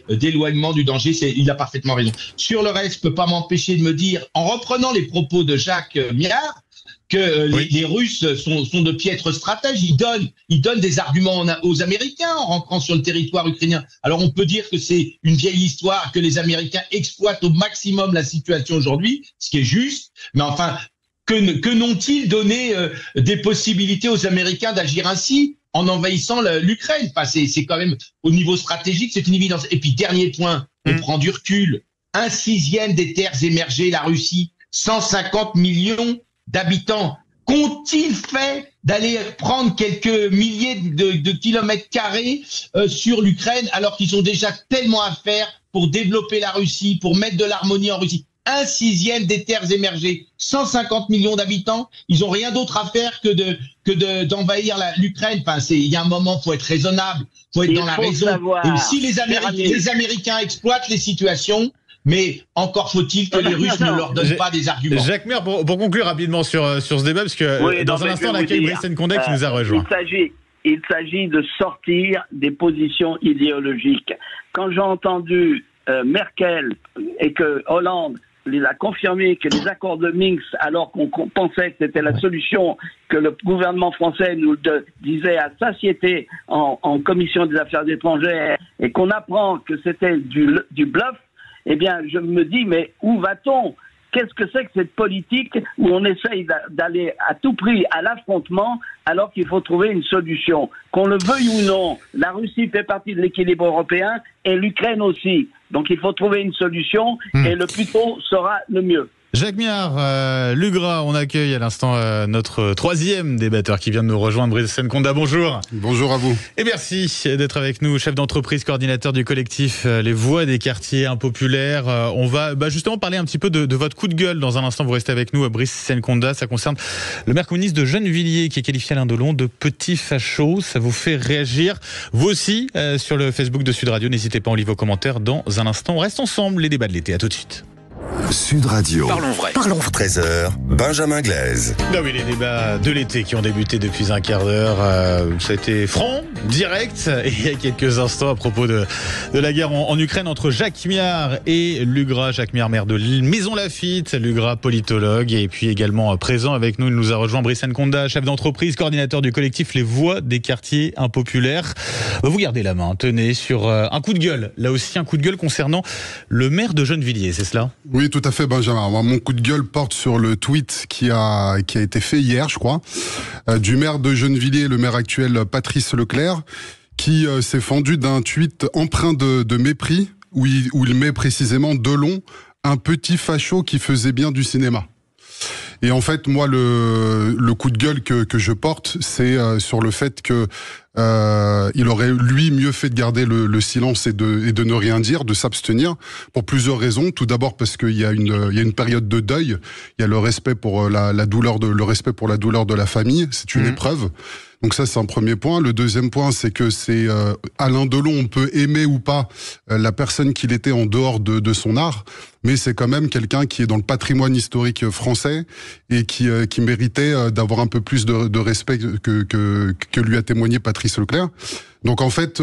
d'éloignement du danger. Il a parfaitement raison. Sur le reste, je peux pas m'empêcher de me dire, en reprenant les propos de Jacques Miard, que les Russes sont de piètres stratèges. Ils donnent des arguments aux Américains en rentrant sur le territoire ukrainien. Alors on peut dire que c'est une vieille histoire, que les Américains exploitent au maximum la situation aujourd'hui, ce qui est juste. Mais enfin, que n'ont-ils donné des possibilités aux Américains d'agir ainsi en envahissant l'Ukraine? Enfin, c'est quand même, au niveau stratégique, c'est une évidence. Et puis, dernier point, on prend du recul. 1/6 des terres émergées, la Russie, 150 millions d'habitants. Qu'ont-ils fait d'aller prendre quelques milliers de kilomètres carrés sur l'Ukraine alors qu'ils ont déjà tellement à faire pour développer la Russie, pour mettre de l'harmonie en Russie? 1/6 des terres émergées, 150 millions d'habitants, ils ont rien d'autre à faire que d'envahir l'Ukraine. Enfin, il y a un moment, faut être raisonnable, faut être dans la raison. Et si les Américains exploitent les situations, mais encore faut-il que les Russes ne leur donnent pas des arguments. Jacques Miard, pour conclure rapidement sur ce débat, parce que dans un instant, on accueille Brice Condé qui nous a rejoint. Il s'agit de sortir des positions idéologiques. Quand j'ai entendu Merkel et que Hollande a confirmé que les accords de Minsk, alors qu'on pensait que c'était la solution que le gouvernement français nous disait à satiété en commission des affaires étrangères, et qu'on apprend que c'était du bluff, eh bien, je me dis, mais où va-t-on ? Qu'est-ce que c'est que cette politique où on essaye d'aller à tout prix à l'affrontement alors qu'il faut trouver une solution ? Qu'on le veuille ou non, la Russie fait partie de l'équilibre européen et l'Ukraine aussi. Donc il faut trouver une solution et le plus tôt sera le mieux. Jacques Miard, Lugras, on accueille à l'instant notre troisième débatteur qui vient de nous rejoindre, Brice Senconda. Bonjour. Bonjour à vous. Et merci d'être avec nous, chef d'entreprise, coordinateur du collectif Les Voix des quartiers impopulaires. On va justement parler un petit peu de votre coup de gueule dans un instant. Vous restez avec nous, Brice Senconda. Ça concerne le maire communiste de Gennevilliers qui est qualifié Alain Delon de petit facho. Ça vous fait réagir, vous aussi, sur le Facebook de Sud Radio. N'hésitez pas, on lit vos commentaires dans un instant. On reste ensemble, les débats de l'été. À tout de suite. Sud Radio. Parlons vrai. 13h, Benjamin Glaise. Ah oui, les débats de l'été qui ont débuté depuis un quart d'heure. Ça a été franc, direct, et il y a quelques instants à propos de la guerre en Ukraine entre Jacques Miard et Lugras. Jacques Miard, maire de Maison Lafitte, Lugras, politologue, et puis également présent avec nous, il nous a rejoint Brice Senconda, chef d'entreprise, coordinateur du collectif Les Voix des quartiers impopulaires. Vous gardez la main, tenez, sur un coup de gueule. Là aussi, un coup de gueule concernant le maire de Gennevilliers, c'est cela ? Oui, tout à fait, Benjamin. Mon coup de gueule porte sur le tweet qui a été fait hier, je crois, du maire de Gennevilliers, le maire actuel Patrice Leclerc, qui s'est fendu d'un tweet empreint de mépris, où il met précisément Delon, un petit facho qui faisait bien du cinéma. Et en fait, moi, le coup de gueule que je porte, c'est sur le fait que il aurait, lui, mieux fait de garder le silence et de ne rien dire, de s'abstenir, pour plusieurs raisons. Tout d'abord parce qu'il y a une période de deuil. Il y a le respect pour la douleur de la famille. C'est une épreuve. Donc ça, c'est un premier point. Le deuxième point, c'est que c'est Alain Delon, on peut aimer ou pas la personne qu'il était en dehors de son art, mais c'est quand même quelqu'un qui est dans le patrimoine historique français et qui méritait d'avoir un peu plus de respect que lui a témoigné Patrice Leclerc. Donc en fait,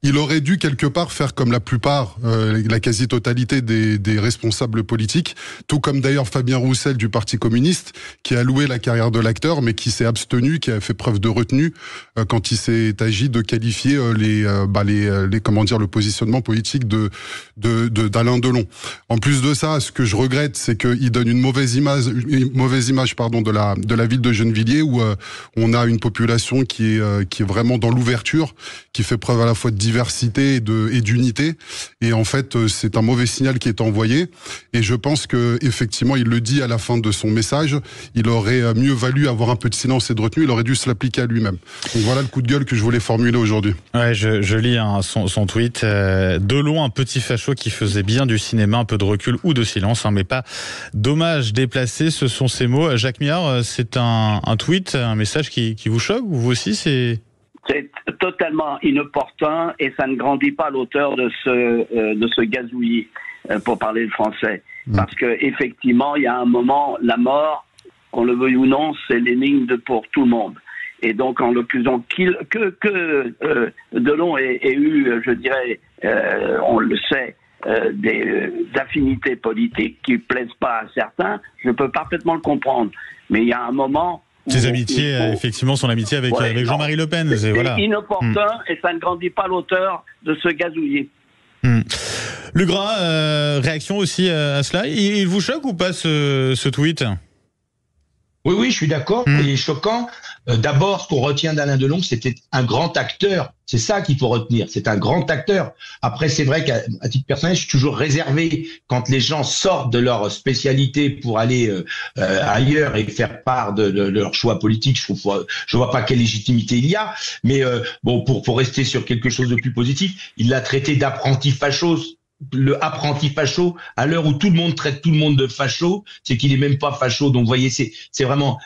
il aurait dû quelque part faire comme la plupart, la quasi-totalité des responsables politiques, tout comme d'ailleurs Fabien Roussel du Parti communiste, qui a loué la carrière de l'acteur, mais qui s'est abstenu, qui a fait preuve de retenue quand il s'est agi de qualifier le positionnement politique d'Alain Delon. En plus de ça, ce que je regrette, c'est qu'il donne une mauvaise image de la ville de Gennevilliers, où on a une population qui est vraiment dans l'ouverture, qui fait preuve à la fois de diversité et d'unité. Et en fait, c'est un mauvais signal qui est envoyé. Et je pense que effectivement, il le dit à la fin de son message, il aurait mieux valu avoir un peu de silence et de retenue. Il aurait dû se l'appliquer à lui-même. Donc voilà le coup de gueule que je voulais formuler aujourd'hui. Ouais, je lis son tweet. Delon, un petit facho qui faisait bien du cinéma, un peu de recul ou de silence, mais pas dommage déplacé. Ce sont ces mots. Jacques Miard, c'est un tweet, un message qui vous choque, ou vous aussi c'est totalement inopportun et ça ne grandit pas l'auteur de ce gazouillis, pour parler le français. Parce que effectivement, il y a un moment, la mort, qu'on le veuille ou non, c'est l'énigme pour tout le monde. Et donc, en l'occurrence, que Delon ait eu, je dirais, on le sait, des affinités politiques qui plaisent pas à certains, je peux parfaitement le comprendre. Mais il y a un moment... Ses amitiés, effectivement, son amitié avec Jean-Marie Le Pen. C'est inopportun et ça ne grandit pas l'auteur de ce gazouillis. Lugras, réaction aussi à cela. Il vous choque ou pas ce tweet ? Oui, je suis d'accord. Il est choquant. D'abord, ce qu'on retient d'Alain Delon, c'était un grand acteur. C'est ça qu'il faut retenir. C'est un grand acteur. Après, c'est vrai qu'à titre personnel, je suis toujours réservé quand les gens sortent de leur spécialité pour aller ailleurs et faire part de leur choix politique. Je vois pas quelle légitimité il y a. Mais pour rester sur quelque chose de plus positif, il l'a traité d'apprenti facho. Le apprenti facho, à l'heure où tout le monde traite tout le monde de facho, c'est qu'il est même pas facho. Donc, vous voyez, c'est vraiment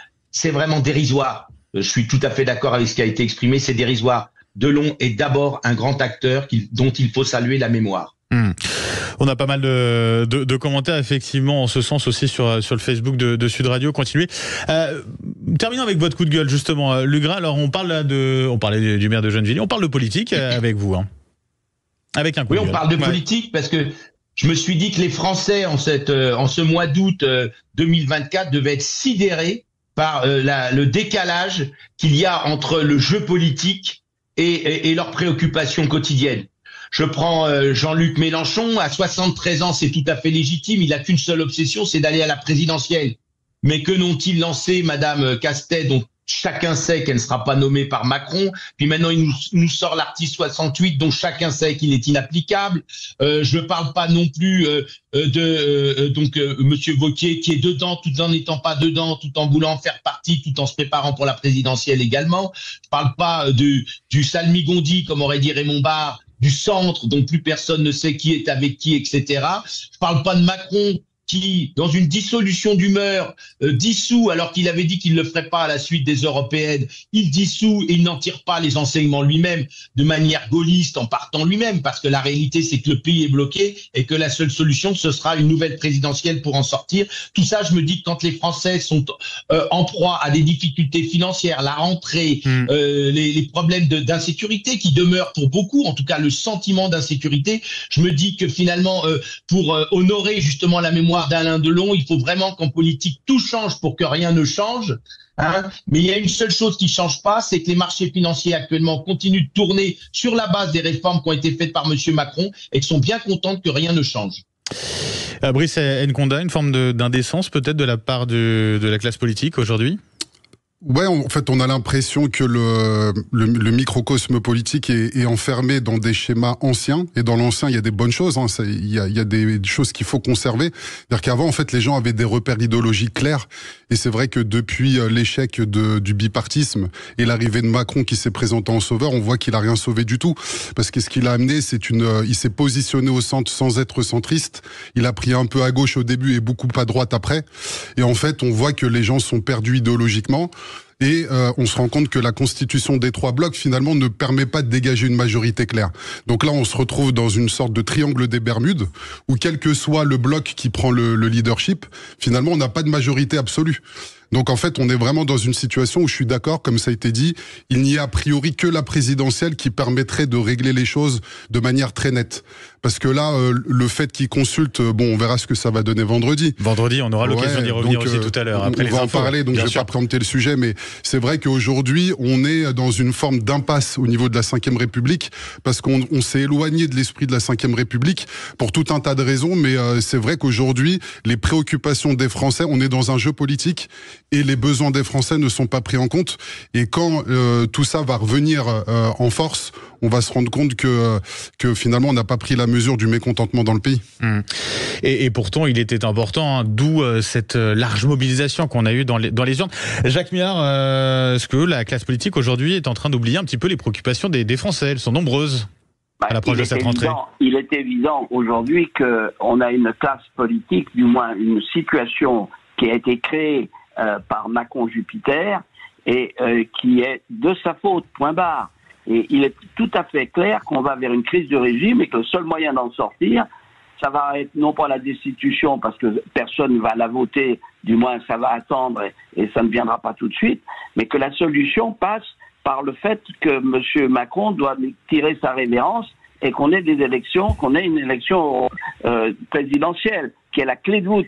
dérisoire. Je suis tout à fait d'accord avec ce qui a été exprimé. C'est dérisoire. Delon est d'abord un grand acteur dont il faut saluer la mémoire. On a pas mal de commentaires effectivement en ce sens aussi sur le Facebook de Sud Radio. Continuez. Terminons avec votre coup de gueule justement, Lugras. Alors on parlait du maire de Gennevilliers. On parle de politique avec vous. Avec un coup de gueule. On parle de politique parce que je me suis dit que les Français en ce mois d'août 2024 devaient être sidérés par le décalage qu'il y a entre le jeu politique et leurs préoccupations quotidiennes. Je prends Jean-Luc Mélenchon, à 73 ans, c'est tout à fait légitime, il n'a qu'une seule obsession, c'est d'aller à la présidentielle. Mais que n'ont-ils lancé, Madame Castet, dont chacun sait qu'elle ne sera pas nommée par Macron. Puis maintenant, il nous sort l'article 68, dont chacun sait qu'il est inapplicable. Je ne parle pas non plus Monsieur Wauquiez qui est dedans, tout en n'étant pas dedans, tout en voulant faire partie, tout en se préparant pour la présidentielle également. Je ne parle pas du salmigondi, comme aurait dit Raymond Barre, du centre dont plus personne ne sait qui est avec qui, etc. Je parle pas de Macron qui, dans une dissolution d'humeur, dissout, alors qu'il avait dit qu'il ne le ferait pas à la suite des européennes, il dissout et il n'en tire pas les enseignements lui-même de manière gaulliste en partant lui-même, parce que la réalité c'est que le pays est bloqué et que la seule solution ce sera une nouvelle présidentielle pour en sortir. Tout ça, je me dis que quand les Français sont en proie à des difficultés financières, la rentrée, les problèmes d'insécurité qui demeurent pour beaucoup, en tout cas le sentiment d'insécurité, je me dis que finalement pour honorer justement la mémoire d'Alain Delon, il faut vraiment qu'en politique tout change pour que rien ne change. Mais il y a une seule chose qui ne change pas, c'est que les marchés financiers actuellement continuent de tourner sur la base des réformes qui ont été faites par M. Macron et qui sont bien contents que rien ne change. Brice Nkonda, une forme d'indécence peut-être de la part de la classe politique aujourd'hui ? Ouais, en fait, on a l'impression que le microcosme politique est enfermé dans des schémas anciens. Et dans l'ancien, il y a des bonnes choses. Il y a des choses qu'il faut conserver. C'est-à-dire qu'avant, en fait, les gens avaient des repères idéologiques clairs. Et c'est vrai que depuis l'échec du bipartisme et l'arrivée de Macron qui s'est présenté en sauveur, on voit qu'il a rien sauvé du tout. Parce que ce qu'il a amené, il s'est positionné au centre sans être centriste. Il a pris un peu à gauche au début et beaucoup à droite après. Et en fait, on voit que les gens sont perdus idéologiquement. Et on se rend compte que la constitution des trois blocs, finalement, ne permet pas de dégager une majorité claire. Donc là, on se retrouve dans une sorte de triangle des Bermudes, où quel que soit le bloc qui prend le leadership, finalement, on n'a pas de majorité absolue. Donc en fait, on est vraiment dans une situation où je suis d'accord, comme ça a été dit, il n'y a a priori que la présidentielle qui permettrait de régler les choses de manière très nette. Parce que là, le fait qu'ils consultent, on verra ce que ça va donner vendredi. Vendredi, on aura l'occasion d'y revenir aussi tout à l'heure. Après on va en parler, donc je ne vais pas préempter le sujet, mais c'est vrai qu'aujourd'hui, on est dans une forme d'impasse au niveau de la Ve République, parce qu'on s'est éloigné de l'esprit de la Ve République pour tout un tas de raisons, mais c'est vrai qu'aujourd'hui, les préoccupations des Français, on est dans un jeu politique, et les besoins des Français ne sont pas pris en compte. Et quand tout ça va revenir en force, on va se rendre compte que finalement, on n'a pas pris la mesure du mécontentement dans le pays. Et pourtant, il était important, d'où cette large mobilisation qu'on a eue dans les urnes. Jacques Millard, est-ce que la classe politique aujourd'hui est en train d'oublier un petit peu les préoccupations des Français ? Elles sont nombreuses à l'approche de cette rentrée. Il est évident aujourd'hui qu'on a une classe politique, du moins une situation qui a été créée par Macron-Jupiter et qui est de sa faute, point barre. Et il est tout à fait clair qu'on va vers une crise de régime et que le seul moyen d'en sortir, ça va être non pas la destitution parce que personne ne va la voter, du moins ça va attendre et ça ne viendra pas tout de suite, mais que la solution passe par le fait que M. Macron doit tirer sa révérence et qu'on ait une élection présidentielle, qui est la clé de voûte.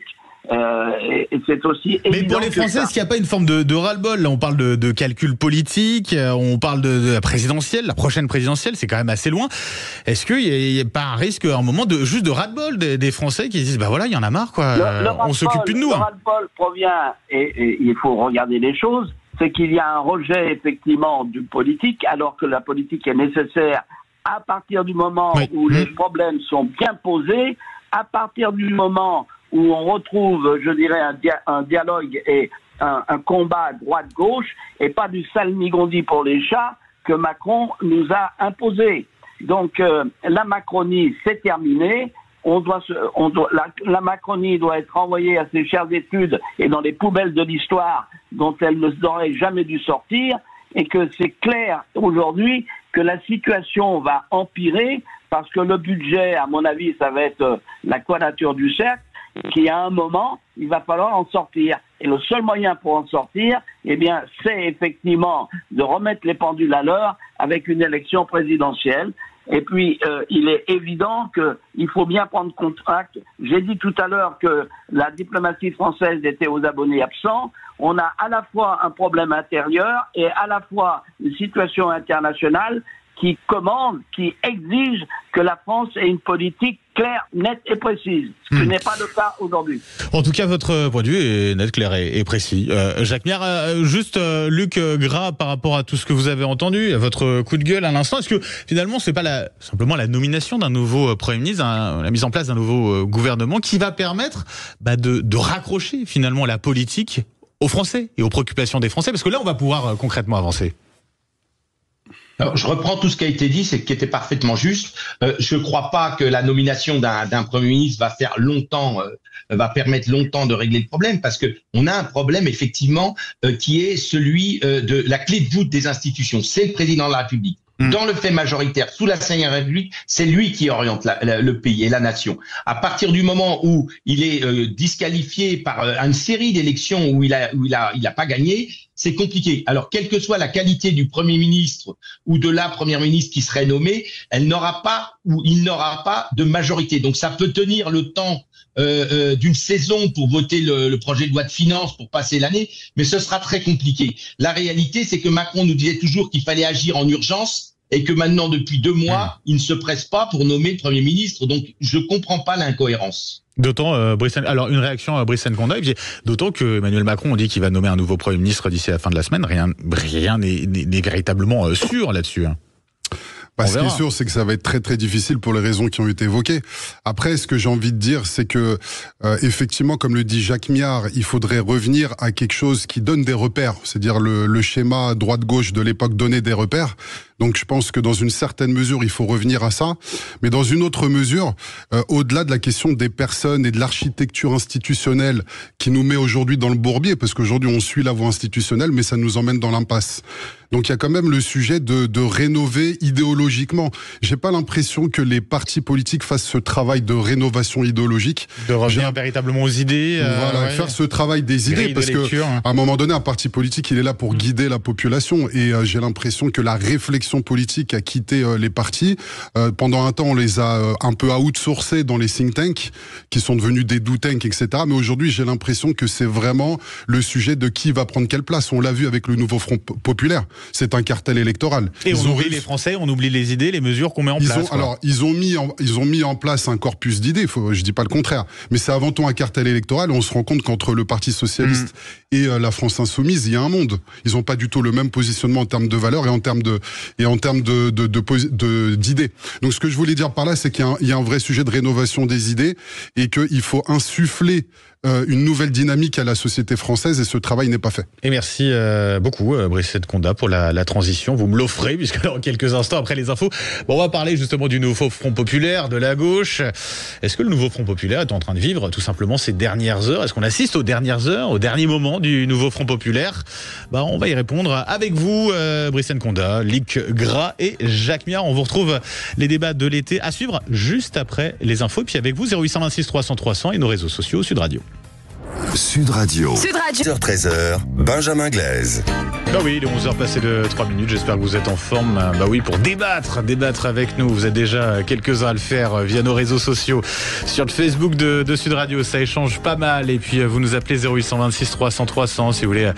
Et c'est aussi mais pour les Français, est-ce qu'il n'y a pas une forme de ras-le-bol ? Là, on parle de calcul politique, on parle de la présidentielle, la prochaine présidentielle, c'est quand même assez loin. Est-ce qu'il n'y a pas un risque à un moment juste de ras-le-bol des Français qui disent voilà, il y en a marre, quoi. On s'occupe plus de nous. Le ras-le-bol provient, et il faut regarder les choses, c'est qu'il y a un rejet effectivement du politique, alors que la politique est nécessaire à partir du moment où les problèmes sont bien posés, à partir du moment où on retrouve, je dirais, un dialogue et un combat droite-gauche, et pas du salmigondi pour les chats que Macron nous a imposé. Donc la Macronie, c'est terminé. La Macronie doit être renvoyée à ses chères études et dans les poubelles de l'histoire dont elle ne aurait jamais dû sortir, et que c'est clair aujourd'hui que la situation va empirer parce que le budget, à mon avis, ça va être la quadrature du cercle, qui à un moment, il va falloir en sortir. Et le seul moyen pour en sortir, c'est effectivement de remettre les pendules à l'heure avec une élection présidentielle. Et puis, il est évident qu'il faut bien prendre contact. J'ai dit tout à l'heure que la diplomatie française était aux abonnés absents. On a à la fois un problème intérieur et à la fois une situation internationale qui commande, qui exige que la France ait une politique claire, nette et précise, ce qui n'est pas le cas aujourd'hui. En tout cas, votre point de vue est net, clair et précis. Jacques Miard, juste Luc Gras, par rapport à tout ce que vous avez entendu, à votre coup de gueule à l'instant, est-ce que finalement, c'est pas simplement la nomination d'un nouveau Premier ministre, la mise en place d'un nouveau gouvernement qui va permettre de raccrocher finalement la politique aux Français et aux préoccupations des Français, parce que là, on va pouvoir concrètement avancer. Alors, je reprends tout ce qui a été dit, c'est qui était parfaitement juste. Je ne crois pas que la nomination d'un Premier ministre va permettre longtemps de régler le problème, parce que on a un problème effectivement qui est celui de la clé de voûte des institutions. C'est le président de la République. Dans le fait majoritaire, sous la Ve République, c'est lui qui oriente le pays et la nation. À partir du moment où il est disqualifié par une série d'élections où il a pas gagné, c'est compliqué. Alors, quelle que soit la qualité du Premier ministre ou de la Première ministre qui serait nommée, il n'aura pas de majorité. Donc, ça peut tenir le temps d'une saison pour voter le projet de loi de finances pour passer l'année, mais ce sera très compliqué. La réalité, c'est que Macron nous disait toujours qu'il fallait agir en urgence, et que maintenant, depuis 2 mois, il ne se presse pas pour nommer le Premier ministre. Donc, je ne comprends pas l'incohérence. D'autant, alors une réaction à Brice Nkonda, d'autant que Emmanuel Macron dit qu'il va nommer un nouveau Premier ministre d'ici la fin de la semaine. Rien n'est véritablement sûr là-dessus. Ce qui est sûr, c'est que ça va être très très difficile pour les raisons qui ont été évoquées. Après, ce que j'ai envie de dire, c'est que effectivement, comme le dit Jacques Miard, il faudrait revenir à quelque chose qui donne des repères, c'est-à-dire le schéma droite-gauche de l'époque donnait des repères. Donc je pense que dans une certaine mesure, il faut revenir à ça. Mais dans une autre mesure, au-delà de la question des personnes et de l'architecture institutionnelle qui nous met aujourd'hui dans le bourbier, parce qu'aujourd'hui on suit la voie institutionnelle, mais ça nous emmène dans l'impasse. Donc il y a quand même le sujet de rénover idéologiquement. J'ai pas l'impression que les partis politiques fassent ce travail de rénovation idéologique. De revenir véritablement aux idées. Faire ce travail des idées, parce que à un moment donné, un parti politique, il est là pour guider la population. Et j'ai l'impression que la réflexion politique a quitté les partis. Pendant un temps, on les a un peu outsourcés dans les think tanks, qui sont devenus des do tanks, etc. Mais aujourd'hui, j'ai l'impression que c'est vraiment le sujet de qui va prendre quelle place. On l'a vu avec le nouveau Front populaire. C'est un cartel électoral. Et on oublie les Français, on oublie les idées, les mesures qu'on met en place. Ils ont mis en place un corpus d'idées, je dis pas le contraire, mais c'est avant tout un cartel électoral, et on se rend compte qu'entre le Parti Socialiste et la France Insoumise, il y a un monde. Ils n'ont pas du tout le même positionnement en termes de valeurs et en termes d'idées. Donc ce que je voulais dire par là, c'est qu'il y a un vrai sujet de rénovation des idées, et qu'il faut insuffler une nouvelle dynamique à la société française, et ce travail n'est pas fait. Et merci beaucoup Brice Nkonda pour la transition, vous me l'offrez, puisque dans quelques instants après les infos, on va parler justement du nouveau Front Populaire de la gauche. Est-ce que le nouveau Front Populaire est en train de vivre tout simplement ces dernières heures? Est-ce qu'on assiste aux dernières heures, aux derniers moments du nouveau Front Populaire? On va y répondre avec vous, Brice Nkonda, Luc Gras et Jacques Miard. On vous retrouve les débats de l'été à suivre juste après les infos, et puis avec vous 0826 300 300 et nos réseaux sociaux Sud Radio. Sud Radio. 13h, Benjamin Glaise. Oui, il est 11h passé de 3 minutes. J'espère que vous êtes en forme. Pour débattre avec nous. Vous êtes déjà quelques-uns à le faire via nos réseaux sociaux. Sur le Facebook de Sud Radio, ça échange pas mal. Et puis, vous nous appelez 0826 300 300 si vous voulez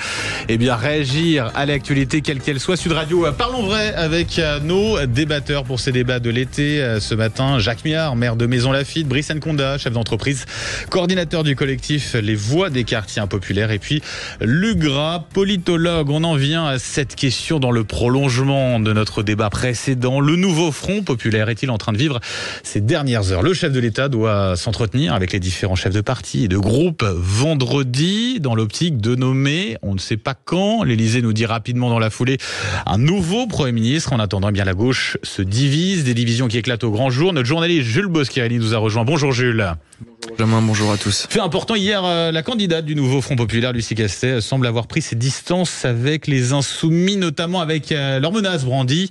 réagir à l'actualité, quelle qu'elle soit. Sud Radio, parlons vrai avec nos débatteurs pour ces débats de l'été. Ce matin, Jacques Miard, maire de Maisons-Laffitte, Brice Nkonda, chef d'entreprise, coordinateur du collectif Les Voix des quartiers impopulaires, et puis Luc Gras, politologue. On en vient à cette question dans le prolongement de notre débat précédent. Le nouveau Front Populaire est-il en train de vivre ces dernières heures? Le chef de l'État doit s'entretenir avec les différents chefs de parti et de groupe vendredi, dans l'optique de nommer, on ne sait pas quand, l'Élysée nous dit rapidement dans la foulée, un nouveau Premier ministre. En attendant, la gauche se divise, des divisions qui éclatent au grand jour. Notre journaliste Jules Boschirelli nous a rejoint. Bonjour Jules. Benjamin, bonjour à tous. Fait important, hier, la candidate du nouveau Front Populaire, Lucie Castet, semble avoir pris ses distances avec les Insoumis, notamment avec leur menace brandie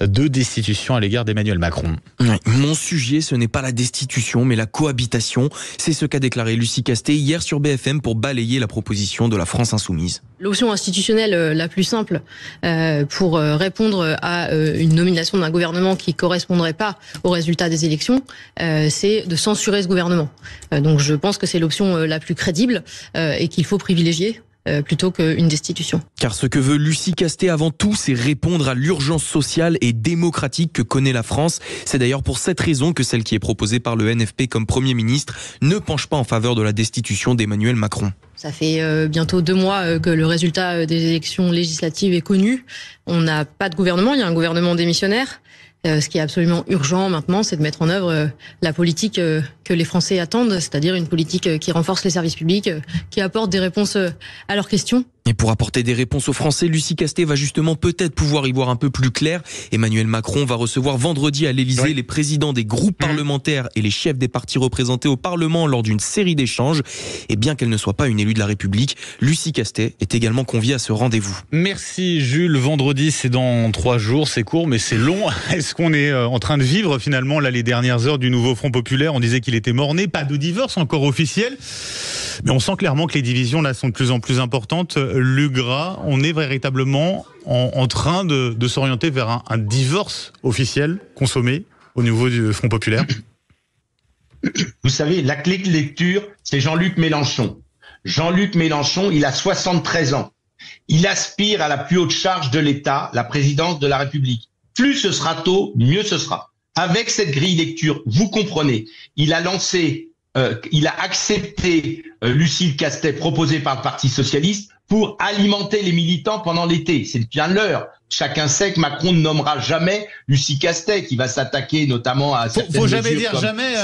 de destitution à l'égard d'Emmanuel Macron. Oui, mon sujet, ce n'est pas la destitution, mais la cohabitation. C'est ce qu'a déclaré Lucie Castet hier sur BFM pour balayer la proposition de la France Insoumise. L'option institutionnelle la plus simple pour répondre à une nomination d'un gouvernement qui ne correspondrait pas aux résultats des élections, c'est de censurer ce gouvernement. Donc je pense que c'est l'option la plus crédible et qu'il faut privilégier. plutôt qu'une destitution. Car ce que veut Lucie Castet avant tout, c'est répondre à l'urgence sociale et démocratique que connaît la France. C'est d'ailleurs pour cette raison que celle qui est proposée par le NFP comme Premier ministre ne penche pas en faveur de la destitution d'Emmanuel Macron. Ça fait bientôt 2 mois que le résultat des élections législatives est connu. On n'a pas de gouvernement, il y a un gouvernement démissionnaire. Ce qui est absolument urgent maintenant, c'est de mettre en œuvre la politique que les Français attendent, c'est-à-dire une politique qui renforce les services publics, qui apporte des réponses à leurs questions. Et pour apporter des réponses aux Français, Lucie Castet va justement peut-être pouvoir y voir un peu plus clair. Emmanuel Macron va recevoir vendredi à l'Elysée les présidents des groupes parlementaires et les chefs des partis représentés au Parlement lors d'une série d'échanges. Et bien qu'elle ne soit pas une élue de la République, Lucie Castet est également conviée à ce rendez-vous. Merci Jules. Vendredi, c'est dans 3 jours, c'est court mais c'est long. Est-ce qu'on est en train de vivre finalement là les dernières heures du nouveau Front Populaire? On disait qu'il était mort-né, pas de divorce encore officiel. Mais on sent clairement que les divisions là sont de plus en plus importantes. Lugras, on est véritablement en train de s'orienter vers un divorce officiel consommé au niveau du Front Populaire. Vous savez, la clé de lecture, c'est Jean-Luc Mélenchon. Jean-Luc Mélenchon, il a 73 ans. Il aspire à la plus haute charge de l'État, la présidence de la République. Plus ce sera tôt, mieux ce sera. Avec cette grille lecture, vous comprenez, il a accepté Lucie Castet proposée par le Parti socialiste pour alimenter les militants pendant l'été. C'est bien l'heure. Chacun sait que Macron ne nommera jamais Lucie Castet, qui va s'attaquer notamment à certaines faut jamais mesures dire jamais.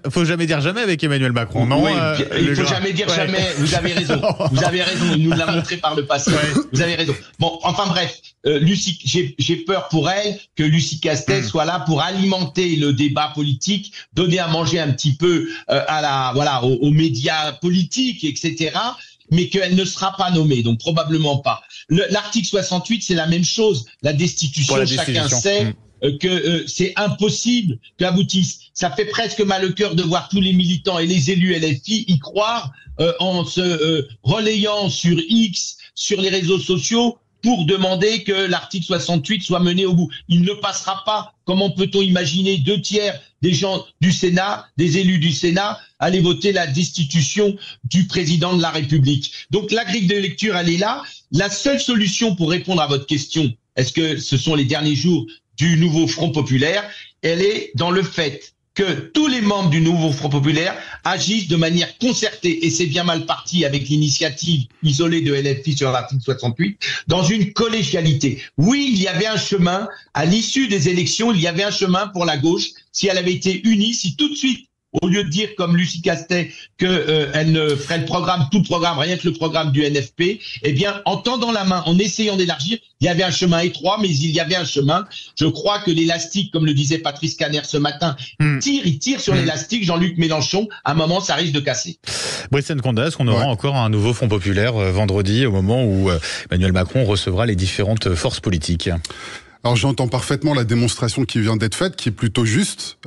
Faut jamais dire jamais avec Emmanuel Macron. Non, oui, il faut jamais dire jamais. Vous avez raison. Vous avez raison. Il nous l'a montré par le passé. Vous avez raison. Bon, enfin bref, Lucie, j'ai peur pour elle que Lucie Castet soit là pour alimenter le débat politique, donner à manger un petit peu aux médias politiques, etc. Mais qu'elle ne sera pas nommée, donc probablement pas. L'article 68, c'est la même chose. La destitution, chacun sait que c'est impossible qu'aboutisse. Ça fait presque mal au cœur de voir tous les militants et les élus LFI y croire en se relayant sur X, sur les réseaux sociaux, pour demander que l'article 68 soit mené au bout. Il ne passera pas. Comment peut-on imaginer 2/3 des gens du Sénat, des élus du Sénat, aller voter la destitution du président de la République? Donc la grille de lecture, elle est là. La seule solution pour répondre à votre question, est-ce que ce sont les derniers jours du nouveau Front Populaire, elle est dans le fait que tous les membres du nouveau Front Populaire agissent de manière concertée, et c'est bien mal parti avec l'initiative isolée de LFI sur l'article 68, dans une collégialité. Oui, il y avait un chemin, à l'issue des élections, il y avait un chemin pour la gauche, si elle avait été unie, si tout de suite, au lieu de dire comme Lucie Castet qu'elle ne ferait le programme, tout le programme, rien que le programme du NFP, eh bien, en tendant la main, en essayant d'élargir, il y avait un chemin étroit, mais il y avait un chemin. Je crois que l'élastique, comme le disait Patrice Caner ce matin, il tire sur l'élastique. Jean-Luc Mélenchon, à un moment, ça risque de casser. Brice Condat, est-ce qu'on aura encore un nouveau Front Populaire vendredi, au moment où Emmanuel Macron recevra les différentes forces politiques? Alors j'entends parfaitement la démonstration qui vient d'être faite, qui est plutôt juste.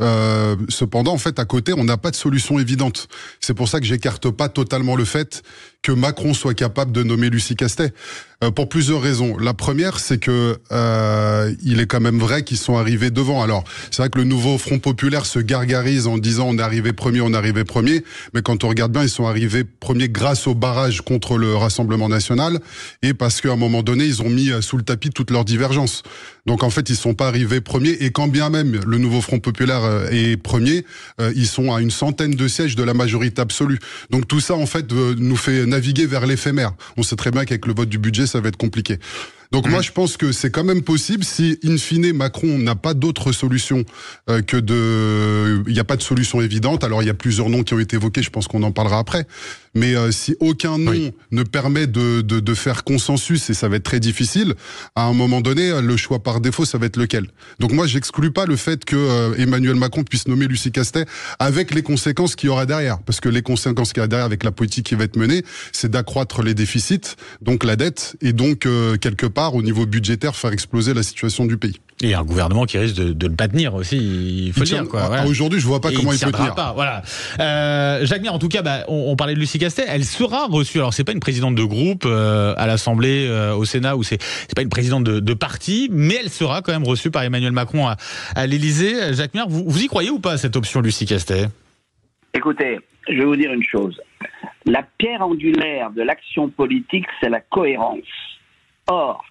Cependant, en fait, à côté, on n'a pas de solution évidente. C'est pour ça que j'écarte pas totalement le fait que Macron soit capable de nommer Lucie Castet. Pour plusieurs raisons. La première, c'est que il est quand même vrai qu'ils sont arrivés devant. Alors, c'est vrai que le nouveau Front Populaire se gargarise en disant on est arrivé premier, mais quand on regarde bien, ils sont arrivés premiers grâce au barrage contre le Rassemblement National et parce qu'à un moment donné, ils ont mis sous le tapis toutes leurs divergences. Donc en fait, ils sont pas arrivés premiers, et quand bien même le nouveau Front Populaire est premier, ils sont à une centaine de sièges de la majorité absolue. Donc tout ça, en fait, nous fait naviguer vers l'éphémère. On sait très bien qu'avec le vote du budget, ça va être compliqué. Donc moi, je pense que c'est quand même possible si, in fine, Macron n'a pas d'autre solution que de... Il n'y a pas de solution évidente. Alors, il y a plusieurs noms qui ont été évoqués, je pense qu'on en parlera après. Mais si aucun nom ne permet de faire consensus, et ça va être très difficile, à un moment donné, le choix par défaut, ça va être lequel? Donc moi, j'exclus pas le fait que Emmanuel Macron puisse nommer Lucie Castet avec les conséquences qu'il y aura derrière. Parce que les conséquences qu'il y a derrière avec la politique qui va être menée, c'est d'accroître les déficits, donc la dette, et donc quelque part, au niveau budgétaire, faire exploser la situation du pays. Et un gouvernement qui risque de ne pas tenir aussi, il faut le dire. Voilà. Aujourd'hui, je vois pas comment il peut tenir. Pas, voilà. Jacques Mir, en tout cas, on parlait de Lucie Castet, elle sera reçue. Alors, c'est pas une présidente de groupe à l'Assemblée, au Sénat, ou c'est pas une présidente de parti, mais elle sera quand même reçue par Emmanuel Macron à l'Élysée. Jacques Mir, vous y croyez ou pas à cette option, Lucie Castet? Écoutez, je vais vous dire une chose. La pierre angulaire de l'action politique, c'est la cohérence. Or,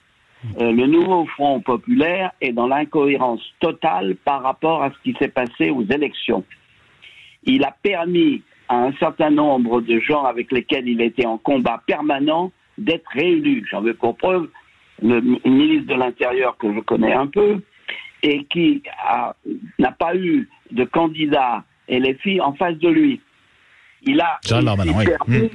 le nouveau Front populaire est dans l'incohérence totale par rapport à ce qui s'est passé aux élections. Il a permis à un certain nombre de gens avec lesquels il était en combat permanent d'être réélus. J'en veux pour preuve le ministre de l'Intérieur que je connais un peu et qui n'a pas eu de candidat LFI en face de lui. Il a permis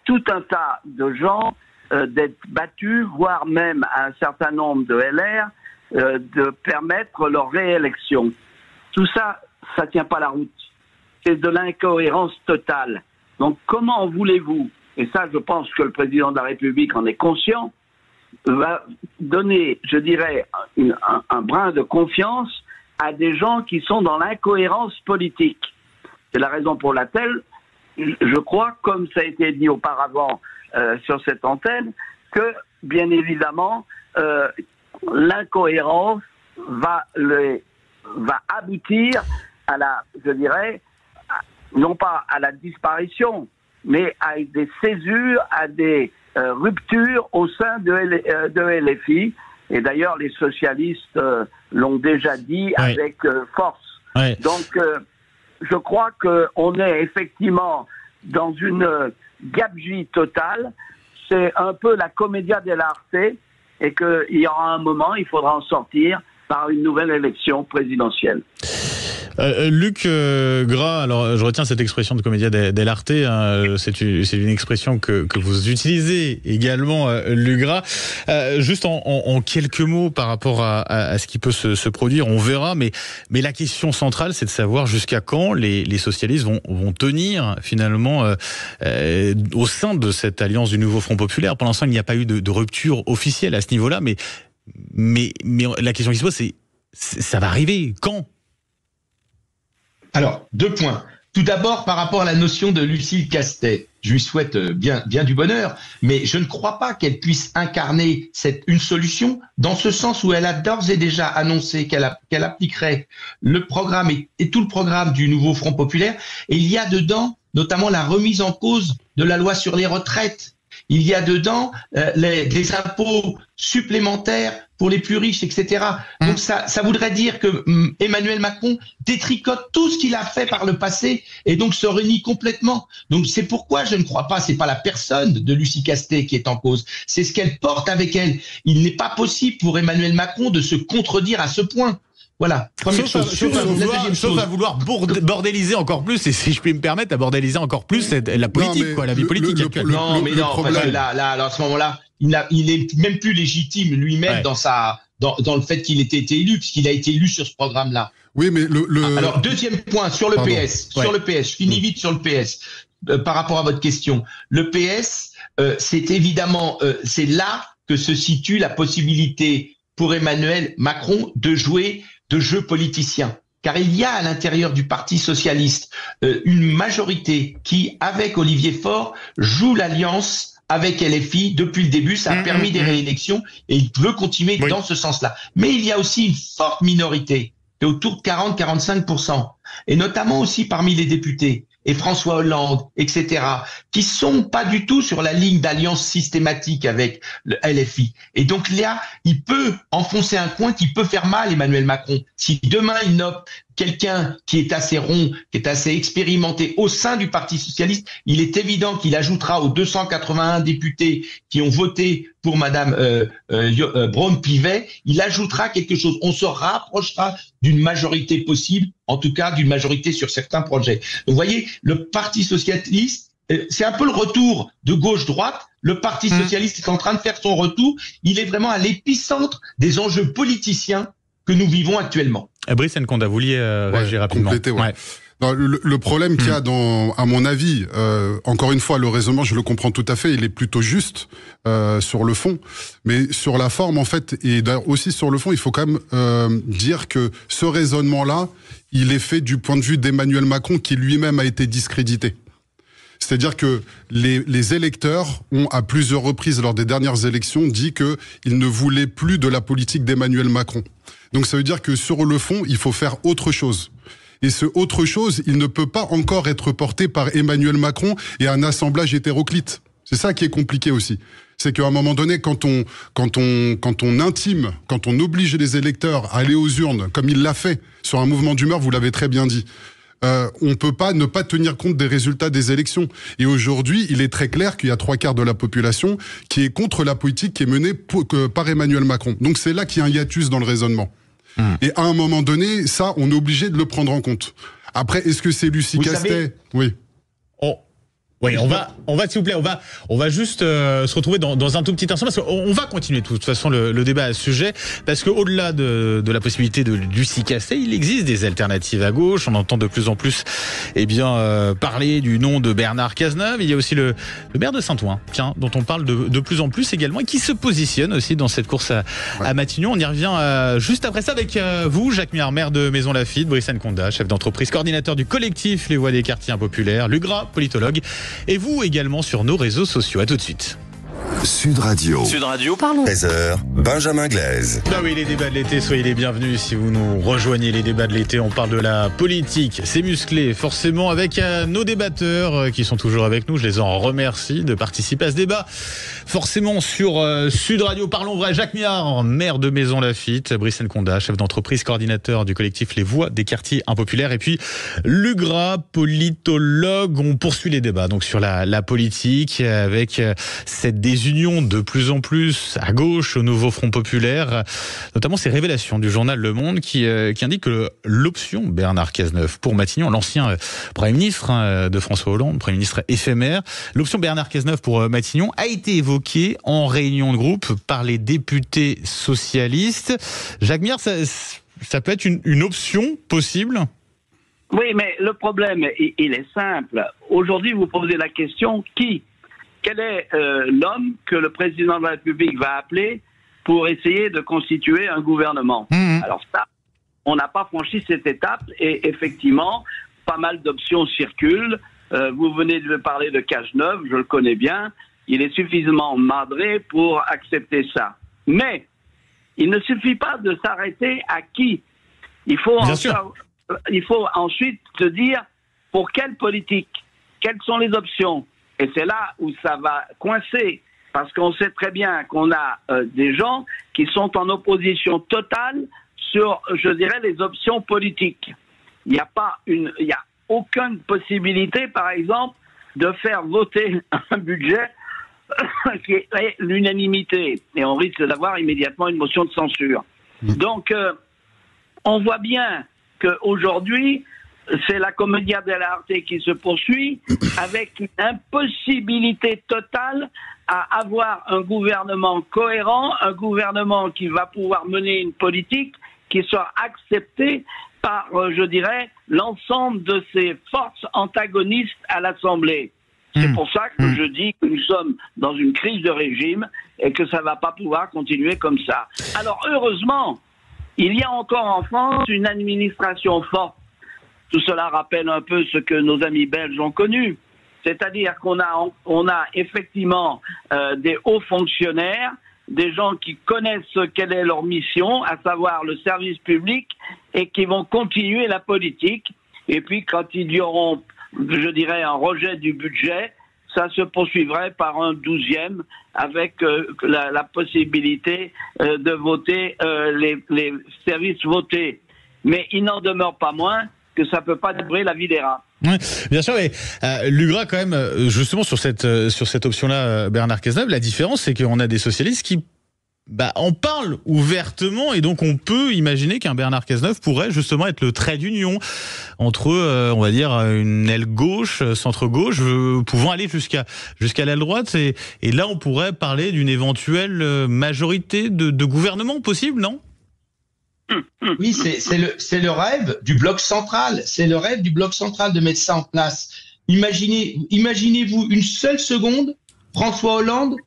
tout un tas de gens d'être battus, voire même à un certain nombre de LR, de permettre leur réélection. Tout ça, ça tient pas la route. C'est de l'incohérence totale. Donc comment voulez-vous, et ça je pense que le président de la République en est conscient, va donner, je dirais, un brin de confiance à des gens qui sont dans l'incohérence politique. C'est la raison pour laquelle je crois, comme ça a été dit auparavant sur cette antenne, que, bien évidemment, l'incohérence va aboutir à la, je dirais, non pas à la disparition, mais à des césures, à des ruptures au sein de LFI. Et d'ailleurs, les socialistes l'ont déjà dit avec force. Ouais. Donc, je crois qu'on est effectivement dans une gabegie totale. C'est un peu la commedia dell'arte et qu'il y aura un moment, il faudra en sortir par une nouvelle élection présidentielle. Luc Gras, alors je retiens cette expression de commedia dell'arte, hein, c'est une expression que vous utilisez également, Luc Gras. Juste en quelques mots par rapport à ce qui peut se produire, on verra, mais la question centrale, c'est de savoir jusqu'à quand les socialistes vont tenir finalement au sein de cette alliance du nouveau Front populaire. Pour l'instant, il n'y a pas eu de rupture officielle à ce niveau-là, mais la question qui se pose, c'est ça va arriver quand ? Alors, 2 points. Tout d'abord, par rapport à la notion de Lucile Castet, je lui souhaite bien du bonheur, mais je ne crois pas qu'elle puisse incarner une solution, dans ce sens où elle a d'ores et déjà annoncé qu'elle appliquerait le programme et tout le programme du nouveau Front populaire. Et il y a dedans, notamment, la remise en cause de la loi sur les retraites. Il y a dedans des impôts supplémentaires pour les plus riches, etc. Donc ça voudrait dire que Emmanuel Macron détricote tout ce qu'il a fait par le passé et donc se renie complètement. Donc c'est pourquoi je ne crois pas, c'est pas la personne de Lucie Castet qui est en cause, c'est ce qu'elle porte avec elle. Il n'est pas possible pour Emmanuel Macron de se contredire à ce point. Voilà. Sauf à vouloir bordéliser encore plus, et si je puis me permettre, à bordéliser encore plus la politique, la vie politique actuelle. Non, mais là, à ce moment-là, il est même plus légitime lui-même dans le fait qu'il ait été élu, puisqu'il a été élu sur ce programme-là. Oui, mais Alors, deuxième point, sur le PS. Sur le PS, je finis vite sur le PS. Par rapport à votre question. Le PS, c'est évidemment, c'est là que se situe la possibilité pour Emmanuel Macron de jouer de jeu politicien. Car il y a à l'intérieur du Parti socialiste une majorité qui, avec Olivier Faure, joue l'alliance avec LFI. Depuis le début, ça a permis des réélections et il veut continuer dans ce sens-là. Mais il y a aussi une forte minorité, qui est autour de 40-45%, et notamment aussi parmi les députés, et François Hollande, etc., qui sont pas du tout sur la ligne d'alliance systématique avec le LFI. Et donc là, il peut enfoncer un coin qui peut faire mal Emmanuel Macron. Si demain il nomme quelqu'un qui est assez rond, qui est assez expérimenté au sein du Parti socialiste, il est évident qu'il ajoutera aux 281 députés qui ont voté pour Madame Braun-Pivet, il ajoutera quelque chose. On se rapprochera d'une majorité possible, en tout cas d'une majorité sur certains projets. Donc vous voyez, le Parti socialiste, c'est un peu le retour de gauche-droite. Le Parti socialiste est en train de faire son retour. Il est vraiment à l'épicentre des enjeux politiciens que nous vivons actuellement. Brice Nkonda, vous vouliez réagir rapidement. Non, le problème qu'il y a à mon avis, encore une fois, le raisonnement, je le comprends tout à fait, il est plutôt juste sur le fond, mais sur la forme, en fait, et d'ailleurs aussi sur le fond, il faut quand même dire que ce raisonnement-là, il est fait du point de vue d'Emmanuel Macron, qui lui-même a été discrédité. C'est-à-dire que les électeurs ont, à plusieurs reprises lors des dernières élections, dit qu'ils ne voulaient plus de la politique d'Emmanuel Macron. Donc ça veut dire que sur le fond, il faut faire autre chose. Et ce autre chose, il ne peut pas encore être porté par Emmanuel Macron et un assemblage hétéroclite. C'est ça qui est compliqué aussi. C'est qu'à un moment donné, quand on oblige les électeurs à aller aux urnes, comme il l'a fait sur un mouvement d'humeur, vous l'avez très bien dit, on peut pas ne pas tenir compte des résultats des élections. Et aujourd'hui, il est très clair qu'il y a 3/4 de la population qui est contre la politique qui est menée par Emmanuel Macron. Donc c'est là qu'il y a un hiatus dans le raisonnement. Et à un moment donné, ça, on est obligé de le prendre en compte. Après, est-ce que c'est Lucie Castet ? Oui. Oui, on va, s'il vous plaît, on va juste se retrouver dans un tout petit instant parce qu'on va continuer de toute façon le débat à ce sujet parce que au-delà de la possibilité de Lucie Castet, il existe des alternatives à gauche. On entend de plus en plus, parler du nom de Bernard Cazeneuve. Il y a aussi le maire de Saint-Ouen, dont on parle de plus en plus également et qui se positionne aussi dans cette course à Matignon. On y revient juste après ça avec vous, Jacques Miard, maire de Maisons-Laffitte, Brice Nkonda, chef d'entreprise, coordinateur du collectif Les Voix des quartiers impopulaires, Lugras, politologue. Et vous également sur nos réseaux sociaux. À tout de suite. Sud Radio. Parlons. 13h, Benjamin Glaise. Bah oui, les débats de l'été, soyez les bienvenus si vous nous rejoignez. Les débats de l'été, on parle de la politique. C'est musclé, forcément, avec nos débatteurs qui sont toujours avec nous. Je les en remercie de participer à ce débat. Forcément sur Sud Radio. Parlons vrai. Jacques Miard, maire de Maisons-Laffitte, Brice Nkonda, chef d'entreprise, coordinateur du collectif Les Voix des quartiers impopulaires. Et puis Lugras, politologue. On poursuit les débats donc sur la politique avec cette désunion de plus en plus à gauche au nouveau Front populaire, notamment ces révélations du journal Le Monde qui indique que l'option Bernard Cazeneuve pour Matignon, l'ancien Premier ministre de François Hollande, Premier ministre éphémère, l'option Bernard Cazeneuve pour Matignon a été évoquée en réunion de groupe par les députés socialistes. Jacques Miard, ça peut être une option possible ? Oui, mais le problème, il est simple. Aujourd'hui, vous posez la question quel est l'homme que le président de la République va appeler pour essayer de constituer un gouvernement. Alors ça, on n'a pas franchi cette étape et effectivement, pas mal d'options circulent. Vous venez de parler de Cazeneuve, je le connais bien. Il est suffisamment madré pour accepter ça. Mais il ne suffit pas de s'arrêter à qui. Il faut ensuite se dire pour quelle politique, quelles sont les options. Et c'est là où ça va coincer, parce qu'on sait très bien qu'on a des gens qui sont en opposition totale sur, je dirais, les options politiques. Il n'y a aucune possibilité, par exemple, de faire voter un budget qui est l'unanimité. Et on risque d'avoir immédiatement une motion de censure. Donc, on voit bien qu'aujourd'hui, c'est la commedia dell'arte qui se poursuit avec une impossibilité totale à avoir un gouvernement cohérent, un gouvernement qui va pouvoir mener une politique qui sera acceptée par, je dirais, l'ensemble de ces forces antagonistes à l'Assemblée. C'est pour ça que je dis que nous sommes dans une crise de régime et que ça ne va pas pouvoir continuer comme ça. Alors, heureusement, il y a encore en France une administration forte. Tout cela rappelle un peu ce que nos amis belges ont connu. C'est-à-dire qu'on a effectivement des hauts fonctionnaires, des gens qui connaissent quelle est leur mission, à savoir le service public, et qui vont continuer la politique. Et puis quand ils y auront, je dirais, un rejet du budget, ça se poursuivrait par un 12e avec la possibilité de voter les services votés. Mais il n'en demeure pas moins que ça peut pas débrouiller la vie des rats. Oui, bien sûr, mais Lugras, quand même, justement, sur cette option-là, Bernard Cazeneuve, la différence, c'est qu'on a des socialistes qui en parlent ouvertement, et donc on peut imaginer qu'un Bernard Cazeneuve pourrait justement être le trait d'union entre, on va dire, une aile gauche, centre-gauche, pouvant aller jusqu'à l'aile droite, et là on pourrait parler d'une éventuelle majorité de gouvernement possible, non ? Oui, c'est le rêve du bloc central. C'est le rêve du bloc central de mettre ça en place. Imaginez-vous une seule seconde, François Hollande,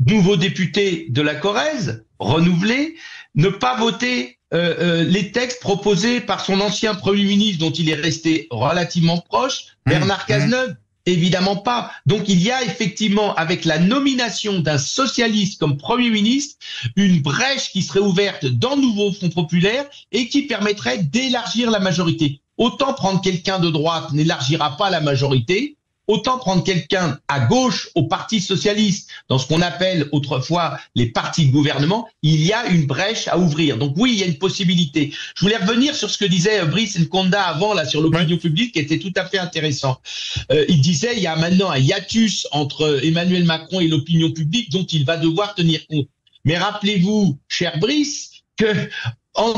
nouveau député de la Corrèze, renouvelé, ne pas voter les textes proposés par son ancien Premier ministre dont il est resté relativement proche, Bernard Cazeneuve. Évidemment pas. Donc il y a effectivement, avec la nomination d'un socialiste comme Premier ministre, une brèche qui serait ouverte dans le nouveau Front populaire et qui permettrait d'élargir la majorité. Autant prendre quelqu'un de droite n'élargira pas la majorité, autant prendre quelqu'un à gauche au Parti socialiste, dans ce qu'on appelle autrefois les partis de gouvernement, il y a une brèche à ouvrir. Donc oui, il y a une possibilité. Je voulais revenir sur ce que disait Brice Nkonda avant, là, sur l'opinion publique, qui était tout à fait intéressant. Il disait, il y a maintenant un hiatus entre Emmanuel Macron et l'opinion publique dont il va devoir tenir compte. Mais rappelez-vous, cher Brice, que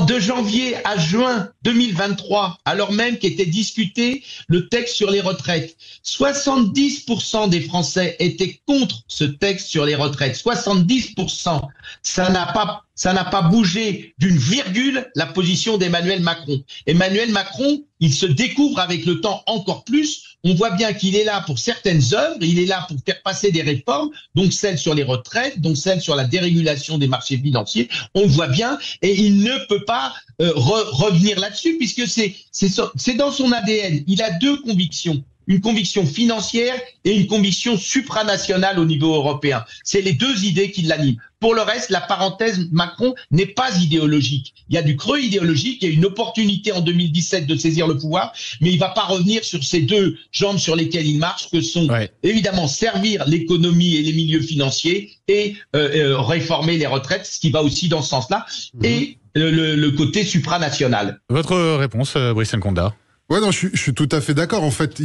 de janvier à juin 2023, alors même qu'était discuté le texte sur les retraites, 70% des Français étaient contre ce texte sur les retraites. 70%. Ça n'a pas bougé d'une virgule la position d'Emmanuel Macron. Emmanuel Macron, il se découvre avec le temps encore plus. On voit bien qu'il est là pour certaines œuvres, il est là pour faire passer des réformes, donc celles sur les retraites, donc celles sur la dérégulation des marchés financiers. On le voit bien, et il ne peut pas revenir là-dessus, puisque c'est dans son ADN. Il a deux convictions. Une conviction financière et une conviction supranationale au niveau européen. C'est les deux idées qui l'animent. Pour le reste, la parenthèse Macron n'est pas idéologique. Il y a du creux idéologique, il y a une opportunité en 2017 de saisir le pouvoir, mais il ne va pas revenir sur ces deux jambes sur lesquelles il marche, que sont évidemment servir l'économie et les milieux financiers et réformer les retraites, ce qui va aussi dans ce sens-là, et le côté supranational. Votre réponse, Brice Nkonda? Ouais, non, je suis tout à fait d'accord. En fait,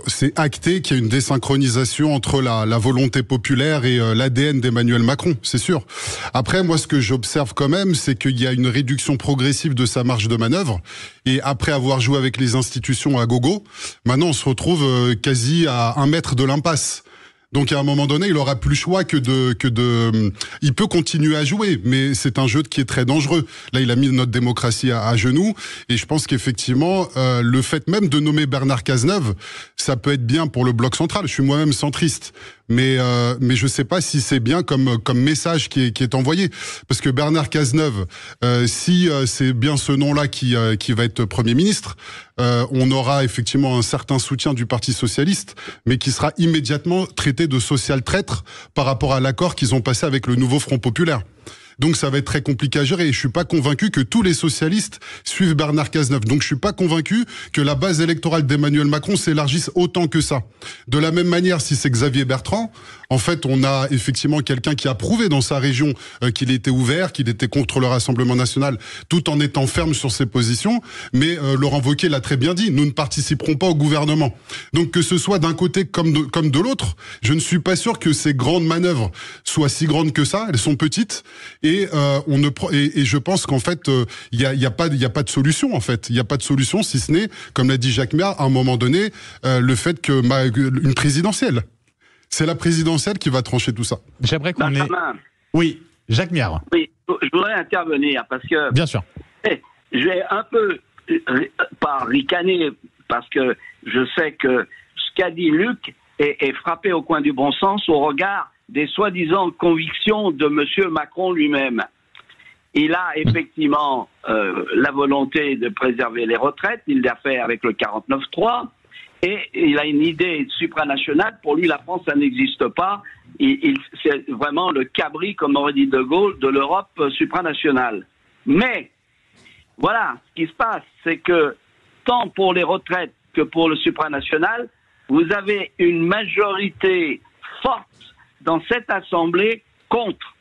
c'est acté qu'il y a une désynchronisation entre la volonté populaire et l'ADN d'Emmanuel Macron, c'est sûr. Après, moi, ce que j'observe quand même, c'est qu'il y a une réduction progressive de sa marge de manœuvre. Et après avoir joué avec les institutions à gogo, maintenant, on se retrouve quasi à 1 mètre de l'impasse. Donc à un moment donné, il aura plus le choix il peut continuer à jouer, mais c'est un jeu qui est très dangereux. Là, il a mis notre démocratie à genoux, et je pense qu'effectivement, le fait même de nommer Bernard Cazeneuve, ça peut être bien pour le bloc central. Je suis moi-même centriste, mais je sais pas si c'est bien comme message qui est envoyé, parce que Bernard Cazeneuve, si c'est bien ce nom-là qui va être Premier ministre, on aura effectivement un certain soutien du Parti socialiste, mais qui sera immédiatement traité de social traître par rapport à l'accord qu'ils ont passé avec le nouveau Front populaire. Donc ça va être très compliqué à gérer, et je suis pas convaincu que tous les socialistes suivent Bernard Cazeneuve. Donc je suis pas convaincu que la base électorale d'Emmanuel Macron s'élargisse autant que ça. De la même manière, si c'est Xavier Bertrand, en fait, on a effectivement quelqu'un qui a prouvé dans sa région qu'il était ouvert, qu'il était contre le Rassemblement national, tout en étant ferme sur ses positions. Mais Laurent Wauquiez l'a très bien dit, nous ne participerons pas au gouvernement. Donc que ce soit d'un côté comme de l'autre, je ne suis pas sûr que ces grandes manœuvres soient si grandes que ça. Elles sont petites, et je pense qu'en fait, il y a pas de solution. En fait, il y a pas de solution, si ce n'est, comme l'a dit Jacques Méart, à un moment donné, le fait que une présidentielle. C'est la présidentielle qui va trancher tout ça. J'aimerais qu'on ait... Oui, Jacques Méart. Oui, je voudrais intervenir parce que... Bien sûr. Je vais un peu, pas ricaner, parce que je sais que ce qu'a dit Luc est frappé au coin du bon sens au regard des soi-disant convictions de M. Macron lui-même. Il a effectivement la volonté de préserver les retraites, il l'a fait avec le 49.3, et il a une idée supranationale. Pour lui, la France, ça n'existe pas. C'est vraiment le cabri, comme aurait dit De Gaulle, de l'Europe supranationale. Mais, voilà, ce qui se passe, c'est que tant pour les retraites que pour le supranational, vous avez une majorité forte dans cette Assemblée contre.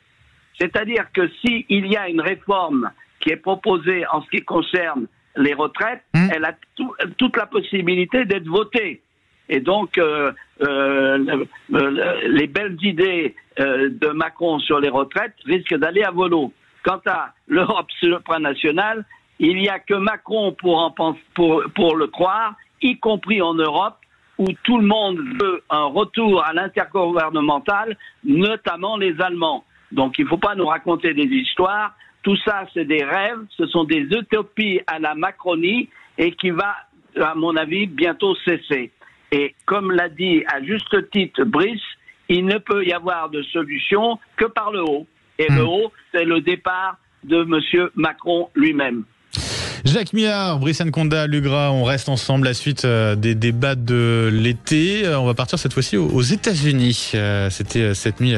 C'est-à-dire que s'il y a une réforme qui est proposée en ce qui concerne les retraites, elle a toute la possibilité d'être votée. Et donc, les belles idées de Macron sur les retraites risquent d'aller à volo. Quant à l'Europe supranationale, il n'y a que Macron pour le croire, y compris en Europe, où tout le monde veut un retour à l'intergouvernemental, notamment les Allemands. Donc il ne faut pas nous raconter des histoires. Tout ça, c'est des rêves, ce sont des utopies à la Macronie et qui va, à mon avis, bientôt cesser. Et comme l'a dit à juste titre Brice, il ne peut y avoir de solution que par le haut. Et le haut, c'est le départ de M. Macron lui-même. Jacques Millard, Brice Nkonda, Luc Gras, on reste ensemble. La suite des débats de l'été. On va partir cette fois-ci aux États-Unis. C'était cette nuit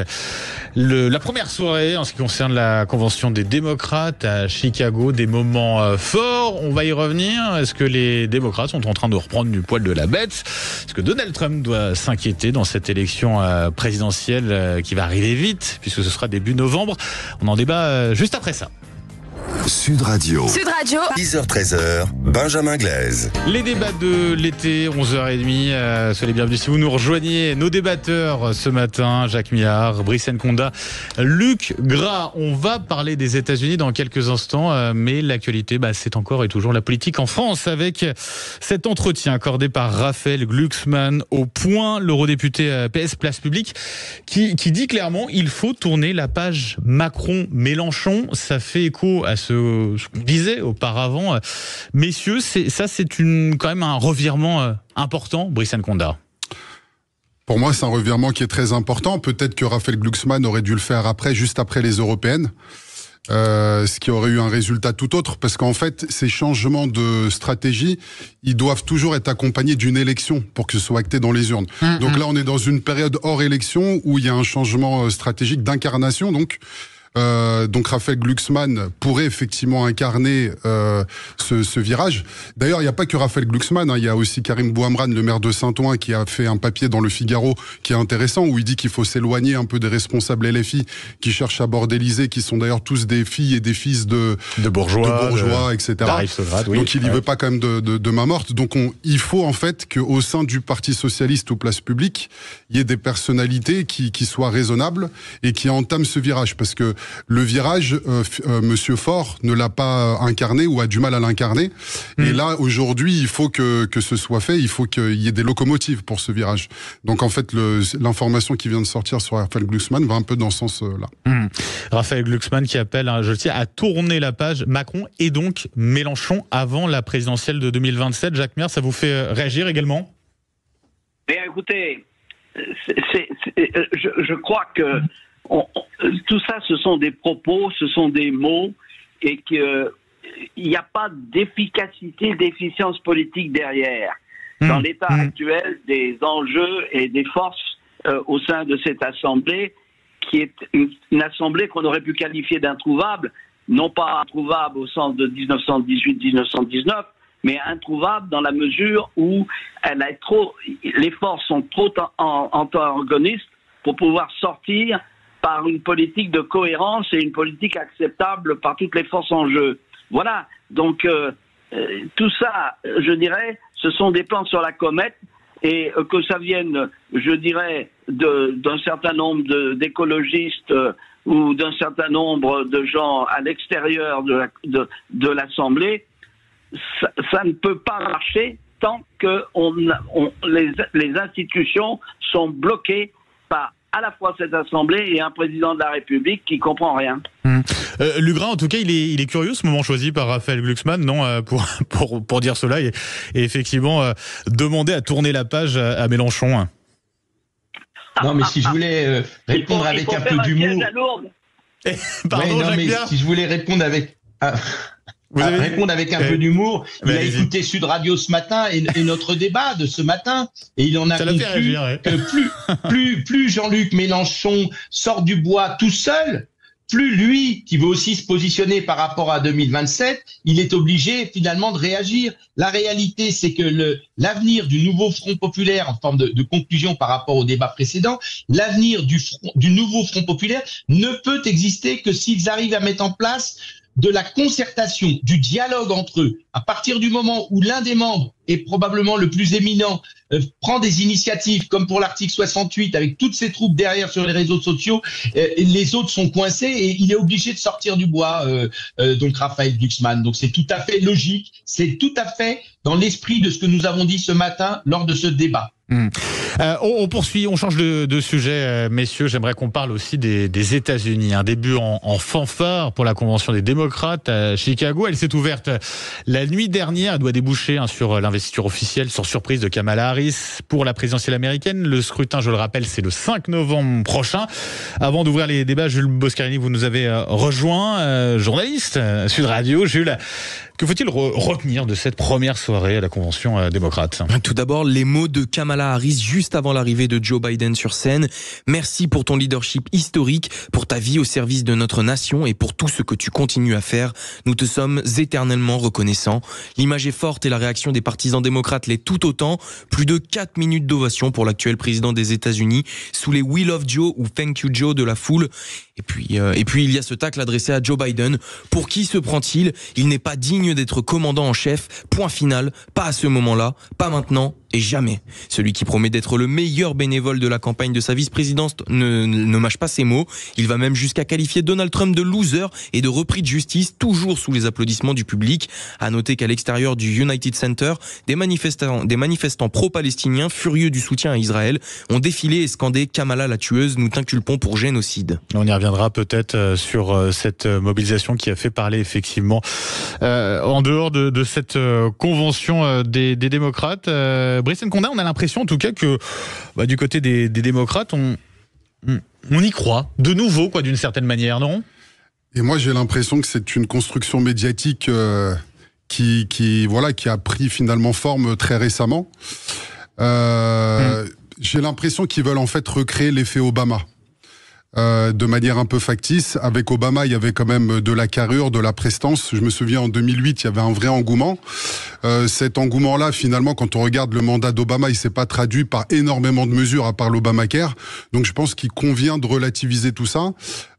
la première soirée en ce qui concerne la convention des démocrates à Chicago. Des moments forts. On va y revenir. Est-ce que les démocrates sont en train de reprendre du poil de la bête? Est-ce que Donald Trump doit s'inquiéter dans cette élection présidentielle qui va arriver vite, puisque ce sera début novembre? On en débat juste après ça. Sud Radio. Sud Radio. 10h-13h, Benjamin Glaise. Les débats de l'été, 11h30. Soyez les bienvenus si vous nous rejoignez. Nos débatteurs ce matin, Jacques Millard, Brice Nkonda, Luc Gras. On va parler des États-Unis dans quelques instants, mais l'actualité, c'est encore et toujours la politique en France, avec cet entretien accordé par Raphaël Glucksmann au Point, l'eurodéputé PS Place Publique, qui dit clairement il faut tourner la page Macron-Mélenchon. Ça fait écho à ce qu'on disait auparavant. Messieurs, c'est quand même un revirement important, Brice Nkonda. Pour moi, c'est un revirement qui est très important. Peut-être que Raphaël Glucksmann aurait dû le faire juste après les européennes. Ce qui aurait eu un résultat tout autre, parce qu'en fait, ces changements de stratégie, ils doivent toujours être accompagnés d'une élection pour que ce soit acté dans les urnes. Donc là, on est dans une période hors élection où il y a un changement stratégique d'incarnation, donc Raphaël Glucksmann pourrait effectivement incarner ce virage. D'ailleurs, il n'y a pas que Raphaël Glucksmann, il y a aussi Karim Bouhamran, le maire de Saint-Ouen, qui a fait un papier dans le Figaro qui est intéressant, où il dit qu'il faut s'éloigner un peu des responsables LFI qui cherchent à bordéliser, qui sont d'ailleurs tous des filles et des fils de bourgeois, etc. Oui. Donc il n'y veut pas quand même de main morte. Donc il faut en fait qu'au sein du Parti Socialiste ou Place Publique, il y ait des personnalités qui soient raisonnables et qui entament ce virage, parce que le virage, Monsieur Faure ne l'a pas incarné ou a du mal à l'incarner. Et là, aujourd'hui, il faut que ce soit fait. Il faut qu'il y ait des locomotives pour ce virage. Donc, en fait, l'information qui vient de sortir sur Raphaël Glucksmann va un peu dans ce sens-là. Raphaël Glucksmann qui appelle, je le dis, à tourner la page Macron et donc Mélenchon avant la présidentielle de 2027. Jacques Millard, ça vous fait réagir également? Écoutez, je crois que tout ça, ce sont des propos, ce sont des mots, et qu'il n'y a pas d'efficacité, d'efficience politique derrière. Dans l'état actuel des enjeux et des forces au sein de cette assemblée, qui est une assemblée qu'on aurait pu qualifier d'introuvable, non pas introuvable au sens de 1918-1919, mais introuvable dans la mesure où les forces sont trop antagonistes pour pouvoir sortir par une politique de cohérence et une politique acceptable par toutes les forces en jeu. Voilà. Donc, tout ça, je dirais, ce sont des plans sur la comète, et que ça vienne, je dirais, d'un certain nombre d'écologistes ou d'un certain nombre de gens à l'extérieur de l'Assemblée, ça ne peut pas marcher tant que les institutions sont bloquées par à la fois cette Assemblée et un président de la République qui comprend rien. Luc Gras, en tout cas, il est curieux ce moment choisi par Raphaël Glucksmann, non, pour dire cela et effectivement demander à tourner la page à Mélenchon. Non, mais si je voulais répondre avec un peu d'humour. Pardon, Jacques Millard. Si je voulais répondre avec un peu d'humour, il a écouté Sud Radio ce matin et notre débat de ce matin, et il en a conclu que plus Jean-Luc Mélenchon sort du bois tout seul, plus lui, qui veut aussi se positionner par rapport à 2027, il est obligé finalement de réagir. La réalité, c'est que l'avenir du nouveau Front populaire, en forme de conclusion par rapport au débat précédent, l'avenir du nouveau Front populaire ne peut exister que s'ils arrivent à mettre en place de la concertation, du dialogue entre eux. À partir du moment où l'un des membres, est probablement le plus éminent, prend des initiatives, comme pour l'article 68, avec toutes ses troupes derrière sur les réseaux sociaux, les autres sont coincés et il est obligé de sortir du bois, donc Raphaël Glucksmann. Donc c'est tout à fait logique, c'est tout à fait dans l'esprit de ce que nous avons dit ce matin lors de ce débat. On poursuit, on change de sujet, messieurs. J'aimerais qu'on parle aussi des États-Unis. Un début en fanfare pour la convention des démocrates à Chicago. Elle s'est ouverte la nuit dernière. Elle doit déboucher sur l'investiture officielle, sur surprise, de Kamala Harris pour la présidentielle américaine. Le scrutin, je le rappelle, c'est le 5 novembre prochain. Avant d'ouvrir les débats, Jules Boscarini, vous nous avez rejoint, journaliste Sud Radio. Jules, que faut-il retenir de cette première soirée à la convention démocrate? Tout d'abord, les mots de Kamala Harris juste avant l'arrivée de Joe Biden sur scène. Merci pour ton leadership historique, pour ta vie au service de notre nation et pour tout ce que tu continues à faire. Nous te sommes éternellement reconnaissants. L'image est forte et la réaction des partisans démocrates l'est tout autant. Plus de 4 minutes d'ovation pour l'actuel président des États-Unis sous les We Love Joe ou Thank You Joe de la foule. Et puis il y a ce tacle adressé à Joe Biden. Pour qui se prend-il? Il n'est pas digne d'être commandant en chef. Point final. Pas à ce moment-là. Pas maintenant. Et jamais. Celui qui promet d'être le meilleur bénévole de la campagne de sa vice-présidence ne mâche pas ses mots. Il va même jusqu'à qualifier Donald Trump de loser et de repris de justice, toujours sous les applaudissements du public. À noter qu'à l'extérieur du United Center, des manifestants pro-palestiniens, furieux du soutien à Israël, ont défilé et scandé « Kamala la tueuse, nous t'inculpons pour génocide ». On y reviendra peut-être sur cette mobilisation qui a fait parler effectivement en dehors de cette convention des démocrates. Brice Nkonda, on a l'impression en tout cas que du côté des démocrates, on y croit de nouveau, d'une certaine manière, non? Et moi j'ai l'impression que c'est une construction médiatique qui a pris finalement forme très récemment. J'ai l'impression qu'ils veulent en fait recréer l'effet Obama. De manière un peu factice. Avec Obama, il y avait quand même de la carrure, de la prestance. Je me souviens, en 2008, il y avait un vrai engouement. Cet engouement-là, finalement, quand on regarde le mandat d'Obama, il s'est pas traduit par énormément de mesures, à part l'Obamacare. Donc je pense qu'il convient de relativiser tout ça.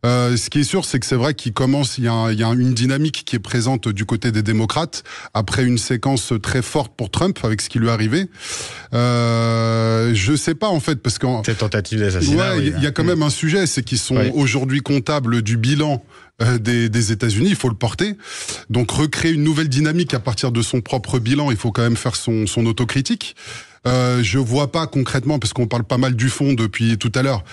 Ce qui est sûr, c'est que c'est vrai qu'il commence, il y a une dynamique qui est présente du côté des démocrates, après une séquence très forte pour Trump, avec ce qui lui est arrivé. Je sais pas, en fait, parce que... Cette tentative d'assassinat, il y a quand même un sujet, c'est qu'ils sont aujourd'hui comptables du bilan des États-Unis, il faut le porter. Donc recréer une nouvelle dynamique à partir de son propre bilan, il faut quand même faire son autocritique. Je vois pas concrètement, parce qu'on parle pas mal du fond depuis tout à l'heure,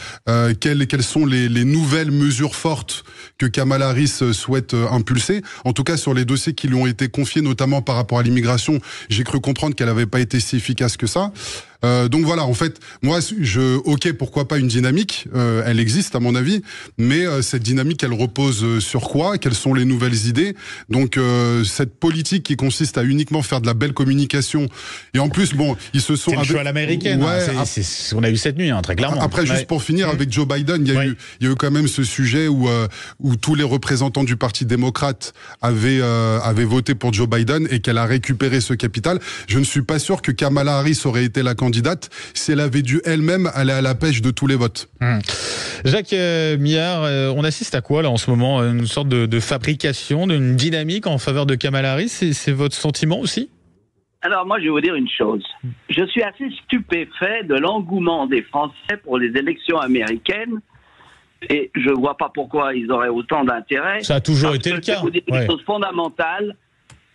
quelles sont les nouvelles mesures fortes que Kamala Harris souhaite impulser. En tout cas, sur les dossiers qui lui ont été confiés, notamment par rapport à l'immigration, j'ai cru comprendre qu'elle avait pas été si efficace que ça. Donc voilà, en fait, moi, ok, pourquoi pas une dynamique, elle existe à mon avis, mais cette dynamique, elle repose sur quoi? Quelles sont les nouvelles idées? Donc cette politique qui consiste à uniquement faire de la belle communication, et en plus, bon, ils se sont... C'est le choix à l'américaine, c'est ce qu'on a eu cette nuit, très clairement. Après, juste pour finir, avec Joe Biden, il y a eu quand même ce sujet où tous les représentants du Parti démocrate avaient voté pour Joe Biden et qu'elle a récupéré ce capital. Je ne suis pas sûr que Kamala Harris aurait été la candidate si elle avait dû elle-même aller à la pêche de tous les votes. Jacques Millard, on assiste à quoi là en ce moment? Une sorte de fabrication, d'une dynamique en faveur de Kamala Harris, c'est votre sentiment aussi? Alors moi je vais vous dire une chose, je suis assez stupéfait de l'engouement des Français pour les élections américaines et je ne vois pas pourquoi ils auraient autant d'intérêt. Ça a toujours été le cas. Je vais vous dire une chose fondamentale,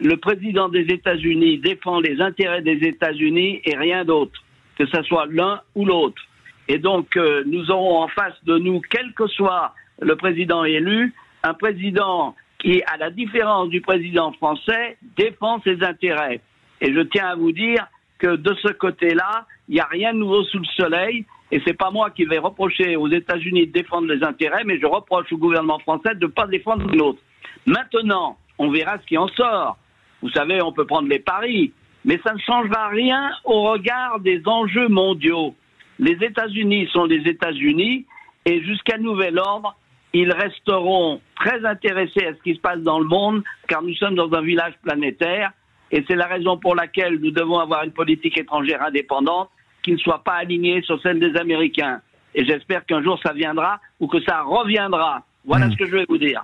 le président des États-Unis défend les intérêts des États-Unis et rien d'autre, que ce soit l'un ou l'autre. Et donc, nous aurons en face de nous, quel que soit le président élu, un président qui, à la différence du président français, défend ses intérêts. Et je tiens à vous dire que de ce côté-là, il n'y a rien de nouveau sous le soleil. Et c'est pas moi qui vais reprocher aux États-Unis de défendre les intérêts, mais je reproche au gouvernement français de ne pas défendre l'autre. Maintenant, on verra ce qui en sort. Vous savez, on peut prendre les paris, mais ça ne changera rien au regard des enjeux mondiaux. Les États-Unis sont les États-Unis et jusqu'à nouvel ordre, ils resteront très intéressés à ce qui se passe dans le monde car nous sommes dans un village planétaire et c'est la raison pour laquelle nous devons avoir une politique étrangère indépendante qui ne soit pas alignée sur celle des Américains. Et j'espère qu'un jour ça viendra ou que ça reviendra. Voilà ce que je vais vous dire.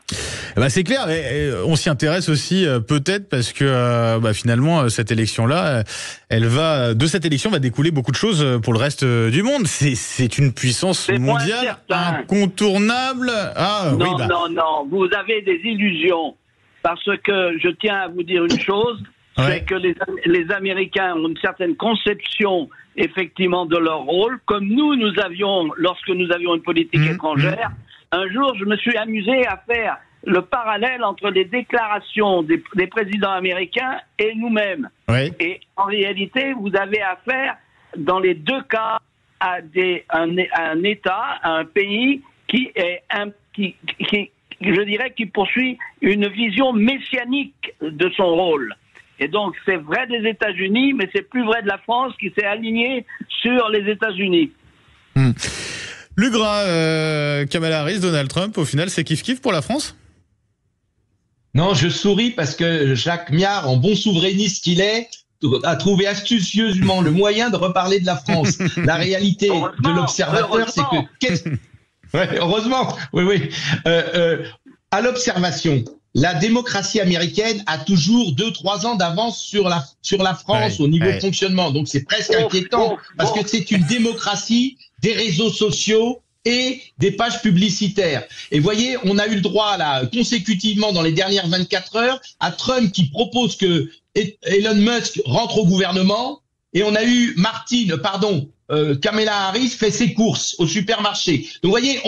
C'est clair, mais on s'y intéresse aussi peut-être parce que finalement cette élection-là, de cette élection va découler beaucoup de choses pour le reste du monde. C'est une puissance mondiale incontournable. Non, vous avez des illusions parce que je tiens à vous dire une chose, c'est que les Américains ont une certaine conception effectivement de leur rôle, comme nous avions, lorsque nous avions une politique étrangère. Un jour, je me suis amusé à faire le parallèle entre les déclarations des présidents américains et nous-mêmes. Oui. Et en réalité, vous avez affaire, dans les deux cas, à un État, à un pays qui est je dirais, qui poursuit une vision messianique de son rôle. Et donc, c'est vrai des États-Unis, mais c'est plus vrai de la France qui s'est alignée sur les États-Unis. L'UGRA, Kamala Harris, Donald Trump, au final, c'est kiff-kiff pour la France ? Non, je souris parce que Jacques Miard, en bon souverainiste qu'il est, a trouvé astucieusement le moyen de reparler de la France. La réalité de l'observateur, c'est que... Ouais, heureusement, oui. À l'observation, la démocratie américaine a toujours 2-3 ans d'avance sur la France au niveau de fonctionnement. Donc c'est presque inquiétant parce que c'est une démocratie des réseaux sociaux et des pages publicitaires. Et voyez, on a eu le droit là consécutivement dans les dernières 24 heures à Trump qui propose que Elon Musk rentre au gouvernement, et on a eu Kamala Harris fait ses courses au supermarché. Donc vous voyez,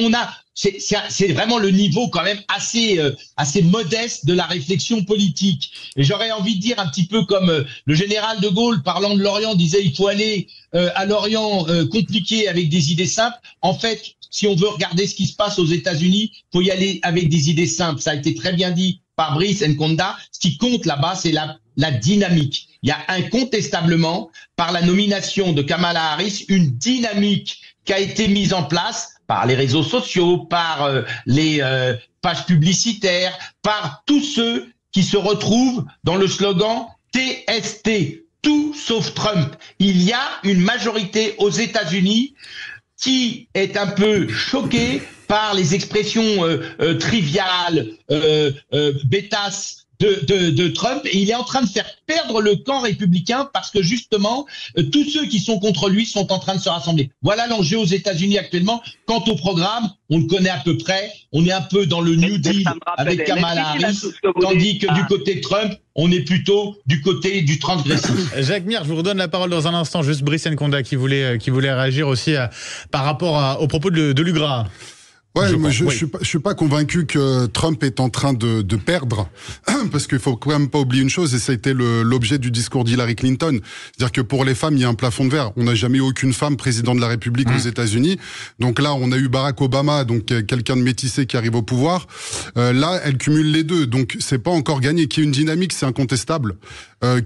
c'est vraiment le niveau quand même assez modeste de la réflexion politique. Et j'aurais envie de dire un petit peu comme le général de Gaulle, parlant de l'Orient, disait il faut aller à l'Orient compliqué avec des idées simples. En fait, si on veut regarder ce qui se passe aux États-Unis, faut y aller avec des idées simples. Ça a été très bien dit par Brice Nkonda. Ce qui compte là-bas, c'est la dynamique. Il y a incontestablement, par la nomination de Kamala Harris, une dynamique qui a été mise en place par les réseaux sociaux, par les pages publicitaires, par tous ceux qui se retrouvent dans le slogan TST, tout sauf Trump. Il y a une majorité aux États-Unis qui est un peu choquée par les expressions triviales, bêtasses de Trump, et il est en train de faire perdre le camp républicain parce que justement tous ceux qui sont contre lui sont en train de se rassembler. Voilà l'enjeu aux États-Unis actuellement. Quant au programme, on le connaît à peu près, on est un peu dans le New Deal avec Kamala Harris, tandis que du côté de Trump, on est plutôt du côté du transgressif. Jacques Miard, je vous redonne la parole dans un instant. Juste Brice Nkonda qui voulait réagir aussi par rapport au propos de l'UGRA. Ouais, je suis pas convaincu que Trump est en train de perdre, parce qu'il faut quand même pas oublier une chose, et ça a été l'objet du discours d'Hillary Clinton. C'est-à-dire que pour les femmes, il y a un plafond de verre. On n'a jamais eu aucune femme président de la République aux États-Unis. Donc là, on a eu Barack Obama, donc quelqu'un de métissé qui arrive au pouvoir. Là, elle cumule les deux. Donc c'est pas encore gagné. Qu'il y ait une dynamique, c'est incontestable.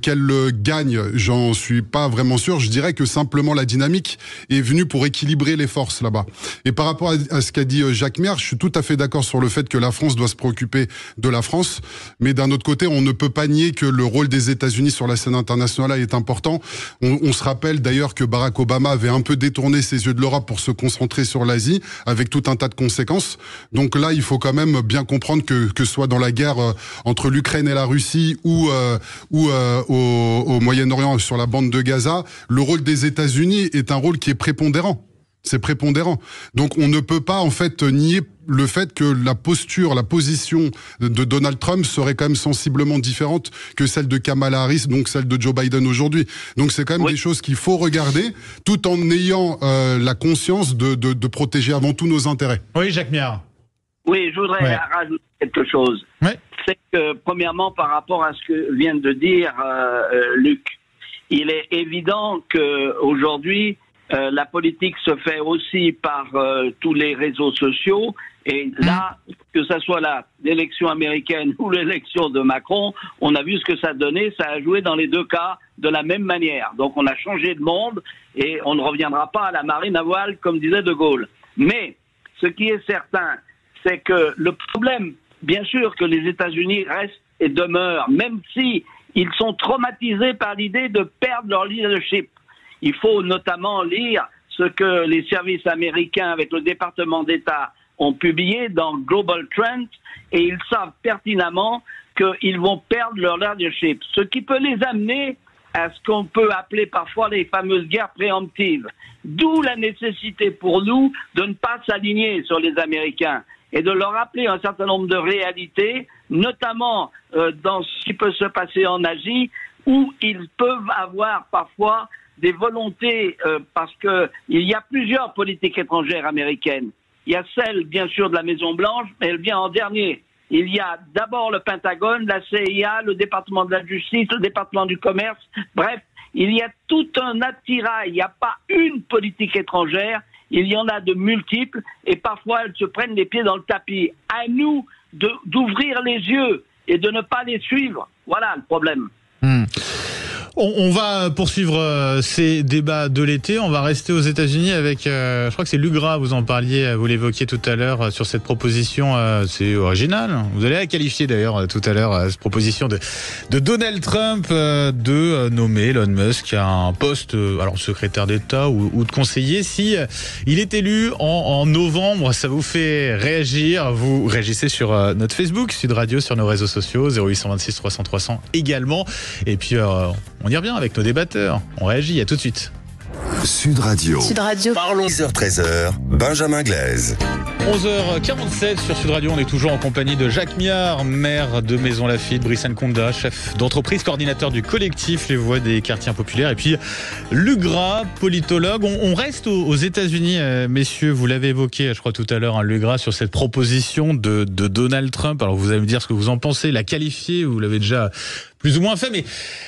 Qu'elle gagne, j'en suis pas vraiment sûr. Je dirais que simplement la dynamique est venue pour équilibrer les forces là-bas. Et par rapport à ce qu'a dit Jacques Miard, je suis tout à fait d'accord sur le fait que la France doit se préoccuper de la France, mais d'un autre côté, on ne peut pas nier que le rôle des États-Unis sur la scène internationale est important. On se rappelle d'ailleurs que Barack Obama avait un peu détourné ses yeux de l'Europe pour se concentrer sur l'Asie, avec tout un tas de conséquences. Donc là, il faut quand même bien comprendre que soit dans la guerre entre l'Ukraine et la Russie ou au Moyen-Orient, sur la bande de Gaza, le rôle des États-Unis est un rôle qui est prépondérant. C'est prépondérant. Donc on ne peut pas en fait nier le fait que la position de Donald Trump serait quand même sensiblement différente que celle de Kamala Harris, donc celle de Joe Biden aujourd'hui. Donc c'est quand même des choses qu'il faut regarder, tout en ayant la conscience de protéger avant tout nos intérêts. Oui, Jacques Miard. Oui, je voudrais rajouter quelque chose. Ouais. C'est que, premièrement, par rapport à ce que vient de dire Luc, il est évident qu'aujourd'hui, la politique se fait aussi par tous les réseaux sociaux. Et là, que ce soit l'élection américaine ou l'élection de Macron, on a vu ce que ça donnait. Ça a joué dans les deux cas de la même manière. Donc on a changé de monde et on ne reviendra pas à la marine à voile, comme disait De Gaulle. Mais ce qui est certain, c'est que le problème, bien sûr que les États-Unis restent et demeurent, même si ils sont traumatisés par l'idée de perdre leur leadership. Il faut notamment lire ce que les services américains avec le département d'État ont publié dans Global Trends, et ils savent pertinemment qu'ils vont perdre leur leadership, ce qui peut les amener à ce qu'on peut appeler parfois les fameuses guerres préemptives. D'où la nécessité pour nous de ne pas s'aligner sur les Américains et de leur rappeler un certain nombre de réalités, notamment dans ce qui peut se passer en Asie, où ils peuvent avoir parfois des volontés, parce que il y a plusieurs politiques étrangères américaines. Il y a celle, bien sûr, de la Maison-Blanche, mais elle vient en dernier. Il y a d'abord le Pentagone, la CIA, le département de la Justice, le département du Commerce. Bref, il y a tout un attirail. Il n'y a pas une politique étrangère. Il y en a de multiples. Et parfois, elles se prennent les pieds dans le tapis. À nous d'ouvrir les yeux et de ne pas les suivre. Voilà le problème. On va poursuivre ces débats de l'été. On va rester aux États-Unis avec, je crois que c'est Lugra, vous en parliez, vous l'évoquiez tout à l'heure sur cette proposition, c'est original. Vous allez la qualifier d'ailleurs tout à l'heure, cette proposition de Donald Trump de nommer Elon Musk à un poste, alors secrétaire d'État ou de conseiller. Si il est élu en novembre, ça vous fait réagir. Vous réagissez sur notre Facebook, Sud Radio, sur nos réseaux sociaux, 0826 300 300 également. Et puis on y revient avec nos débatteurs. On réagit, à tout de suite. Sud Radio. Sud Radio. Parlons 10h-13h, Benjamin Glaise. 11h47 sur Sud Radio, on est toujours en compagnie de Jacques Miard, maire de Maison Lafitte, Brice Nkonda, chef d'entreprise, coordinateur du collectif Les Voix des quartiers populaires, et puis Lugra, politologue. On reste aux États-Unis, messieurs, vous l'avez évoqué, je crois tout à l'heure, Lugra, sur cette proposition de Donald Trump. Alors vous allez me dire ce que vous en pensez, la qualifier, vous l'avez déjà plus ou moins fait, mais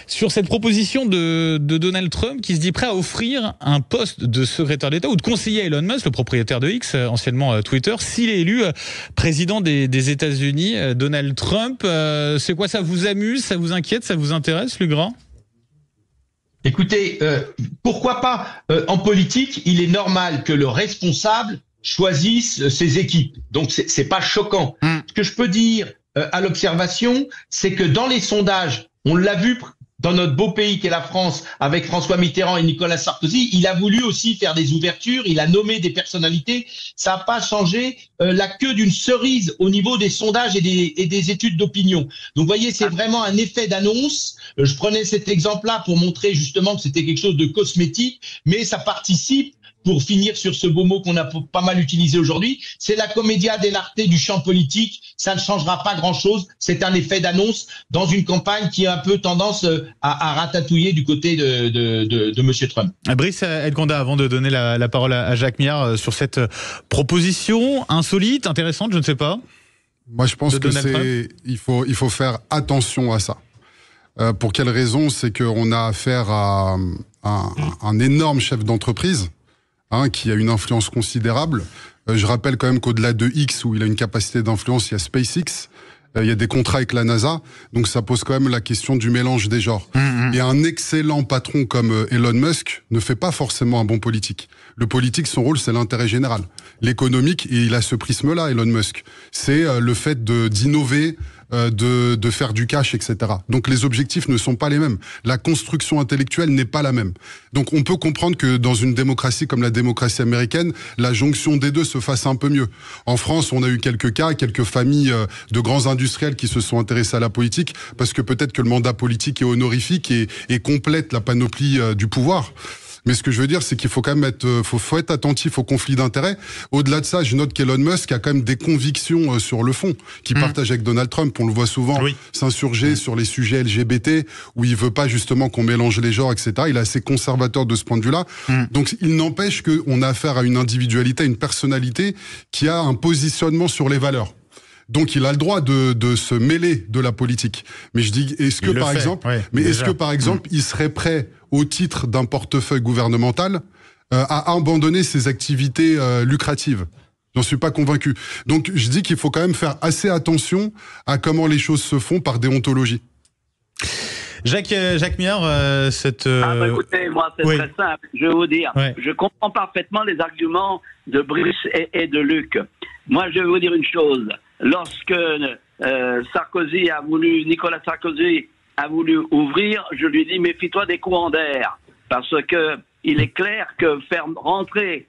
sur cette proposition de Donald Trump qui se dit prêt à offrir un poste de secrétaire d'État ou de conseiller à Elon Musk, le propriétaire de X, anciennement Twitter, s'il est élu président des États-Unis. Donald Trump, c'est quoi, ça vous amuse, ça vous inquiète, ça vous intéresse, Lugrand ? Écoutez, pourquoi pas, en politique, il est normal que le responsable choisisse ses équipes. Donc c'est pas choquant. Ce que je peux dire à l'observation, c'est que dans les sondages, on l'a vu dans notre beau pays qu'est la France, avec François Mitterrand et Nicolas Sarkozy, il a voulu aussi faire des ouvertures, il a nommé des personnalités. Ça n'a pas changé la queue d'une cerise au niveau des sondages et des études d'opinion. Donc vous voyez, c'est vraiment un effet d'annonce. Je prenais cet exemple-là pour montrer justement que c'était quelque chose de cosmétique, mais ça participe, pour finir sur ce beau mot qu'on a pas mal utilisé aujourd'hui, c'est la commedia dell'arte du champ politique. Ça ne changera pas grand-chose. C'est un effet d'annonce dans une campagne qui a un peu tendance à ratatouiller du côté de Monsieur Trump. Brice Nkonda, avant de donner la parole à Jacques Miard sur cette proposition insolite, intéressante, je ne sais pas. Moi, je pense que il faut faire attention à ça. Pour quelle raison? C'est qu'on a affaire à un énorme chef d'entreprise, qui a une influence considérable. Je rappelle quand même qu'au-delà de X, où il a une capacité d'influence, il y a SpaceX, il y a des contrats avec la NASA, donc ça pose quand même la question du mélange des genres. Et un excellent patron comme Elon Musk ne fait pas forcément un bon politique. Le politique, son rôle, c'est l'intérêt général. L'économique, et il a ce prisme-là, Elon Musk, c'est le fait d'innover, de faire du cash, etc. Donc les objectifs ne sont pas les mêmes. La construction intellectuelle n'est pas la même. Donc on peut comprendre que dans une démocratie comme la démocratie américaine, la jonction des deux se fasse un peu mieux. En France, on a eu quelques cas, quelques familles de grands industriels qui se sont intéressés à la politique, parce que peut-être que le mandat politique est honorifique et complète la panoplie du pouvoir. Mais ce que je veux dire, c'est qu'il faut quand même faut être attentif aux conflits d'intérêts. Au-delà de ça, je note qu'Elon Musk a quand même des convictions sur le fond, qu'il partage avec Donald Trump. On le voit souvent s'insurger sur les sujets LGBT, où il veut pas justement qu'on mélange les genres, etc. Il est assez conservateur de ce point de vue-là. Donc, il n'empêche qu'on a affaire à une individualité, à une personnalité qui a un positionnement sur les valeurs. Donc il a le droit de se mêler de la politique. Mais je dis, est-ce que par exemple, il serait prêt, au titre d'un portefeuille gouvernemental, à abandonner ses activités lucratives? J'en suis pas convaincu. Donc je dis qu'il faut quand même faire assez attention à comment les choses se font par déontologie. Jacques Miard, écoutez, moi c'est très simple. Je vais vous dire, je comprends parfaitement les arguments de Brice et de Luc. Moi, je vais vous dire une chose. Lorsque Nicolas Sarkozy a voulu ouvrir, je lui dis méfie-toi des courants d'air, parce que il est clair que faire entrer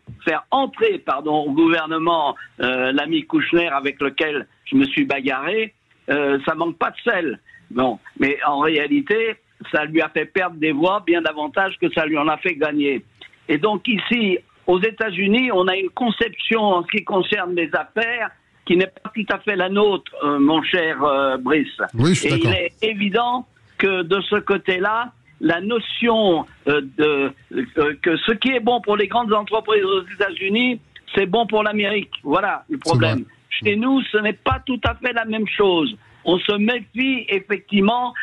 au gouvernement l'ami Kouchner avec lequel je me suis bagarré, ça manque pas de sel. Bon, mais en réalité, ça lui a fait perdre des voix bien davantage que ça lui en a fait gagner. Et donc ici, aux États-Unis, on a une conception en ce qui concerne les affaires qui n'est pas tout à fait la nôtre, mon cher Brice. Oui, je suis d'accord. Et il est évident que de ce côté-là, la notion que ce qui est bon pour les grandes entreprises aux États-Unis, c'est bon pour l'Amérique. Voilà le problème. Chez nous, ce n'est pas tout à fait la même chose. On se méfie effectivement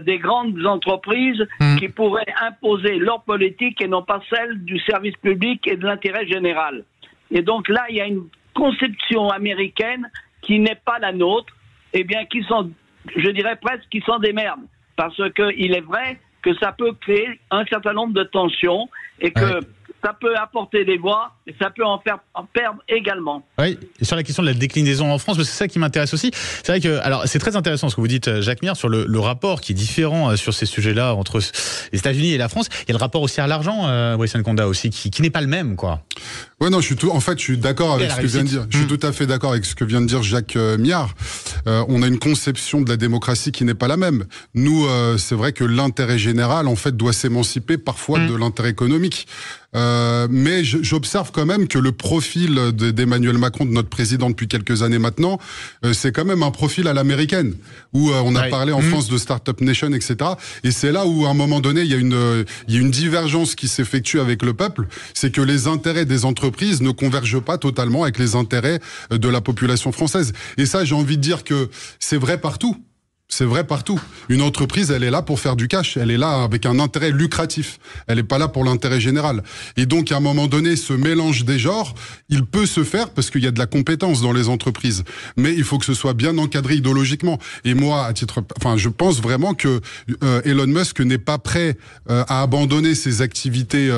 des grandes entreprises qui pourraient imposer leur politique et non pas celle du service public et de l'intérêt général. Et donc là, il y a une conception américaine qui n'est pas la nôtre, et bien qui sont, je dirais presque, qui sont des merdes. Parce que il est vrai que ça peut créer un certain nombre de tensions et que ça peut apporter des voix et ça peut en perdre également. Oui, et sur la question de la déclinaison en France, c'est ça qui m'intéresse aussi. C'est vrai que, alors, c'est très intéressant ce que vous dites, Jacques Mir, sur le rapport qui est différent sur ces sujets-là entre les États-Unis et la France. Il y a le rapport aussi à l'argent, Brice Nkonda aussi, qui n'est pas le même, quoi. Ouais, non, je suis d'accord avec ce que vient de dire. Je suis tout à fait d'accord avec ce que vient de dire Jacques Miard. On a une conception de la démocratie qui n'est pas la même. Nous, c'est vrai que l'intérêt général, en fait, doit s'émanciper parfois de l'intérêt économique. Mais j'observe quand même que le profil d'Emmanuel Macron, de notre président depuis quelques années maintenant, c'est quand même un profil à l'américaine, où on a parlé en France de Startup Nation, etc. Et c'est là où, à un moment donné, il y a une divergence qui s'effectue avec le peuple, c'est que les intérêts des entreprises ne convergent pas totalement avec les intérêts de la population française. Et ça, j'ai envie de dire que c'est vrai partout. C'est vrai partout. Une entreprise, elle est là pour faire du cash. Elle est là avec un intérêt lucratif. Elle n'est pas là pour l'intérêt général. Et donc, à un moment donné, ce mélange des genres, il peut se faire parce qu'il y a de la compétence dans les entreprises. Mais il faut que ce soit bien encadré idéologiquement. Et moi, je pense vraiment que Elon Musk n'est pas prêt à abandonner ses activités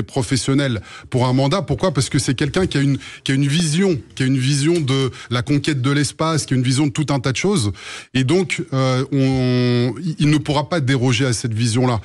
professionnelles pour un mandat. Pourquoi ? Parce que c'est quelqu'un qui a une vision de la conquête de l'espace, qui a une vision de tout un tas de choses. Et donc, il ne pourra pas déroger à cette vision-là.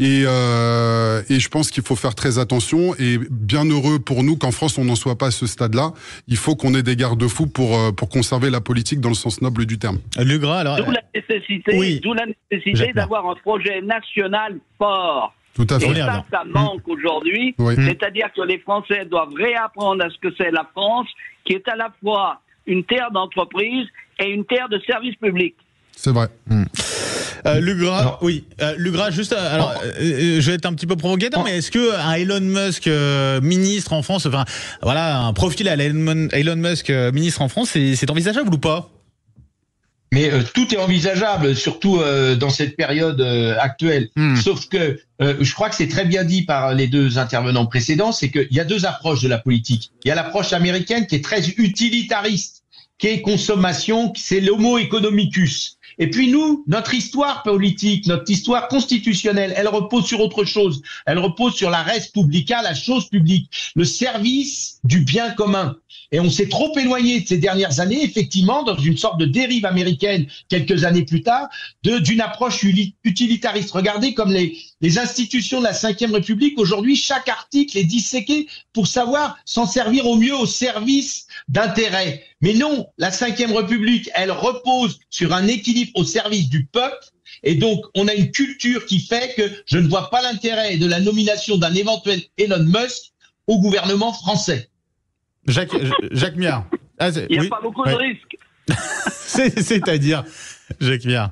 Et je pense qu'il faut faire très attention. Et bien heureux pour nous qu'en France, on n'en soit pas à ce stade-là. Il faut qu'on ait des garde-fous pour conserver la politique dans le sens noble du terme. Le gras, alors... D'où la nécessité d'avoir un projet national fort. Tout à fait. Et ça manque aujourd'hui. C'est-à-dire que les Français doivent réapprendre à ce que c'est la France, qui est à la fois une terre d'entreprise et une terre de service public. C'est vrai. Lugras, Lugras, juste, alors, je vais être un petit peu provocateur, mais est-ce que un Elon Musk ministre en France, enfin, voilà, un profil à Elon Musk ministre en France, c'est envisageable ou pas ? Mais tout est envisageable, surtout dans cette période actuelle. Sauf que je crois que c'est très bien dit par les deux intervenants précédents, c'est qu'il y a deux approches de la politique. Il y a l'approche américaine qui est très utilitariste, qui est consommation, c'est l'homo economicus. Et puis nous, notre histoire politique, notre histoire constitutionnelle, elle repose sur autre chose. Elle repose sur la res publica, la chose publique, le service du bien commun. Et on s'est trop éloigné de ces dernières années, effectivement, dans une sorte de dérive américaine, quelques années plus tard, d'une approche utilitariste. Regardez comme les institutions de la Ve République, aujourd'hui, chaque article est disséqué pour savoir s'en servir au mieux au service d'intérêts. Mais non, la Ve République, elle repose sur un équilibre au service du peuple. Et donc, on a une culture qui fait que je ne vois pas l'intérêt de la nomination d'un éventuel Elon Musk au gouvernement français. Jacques Miard. Il n'y a pas beaucoup de risques. C'est-à-dire, Jacques Miard.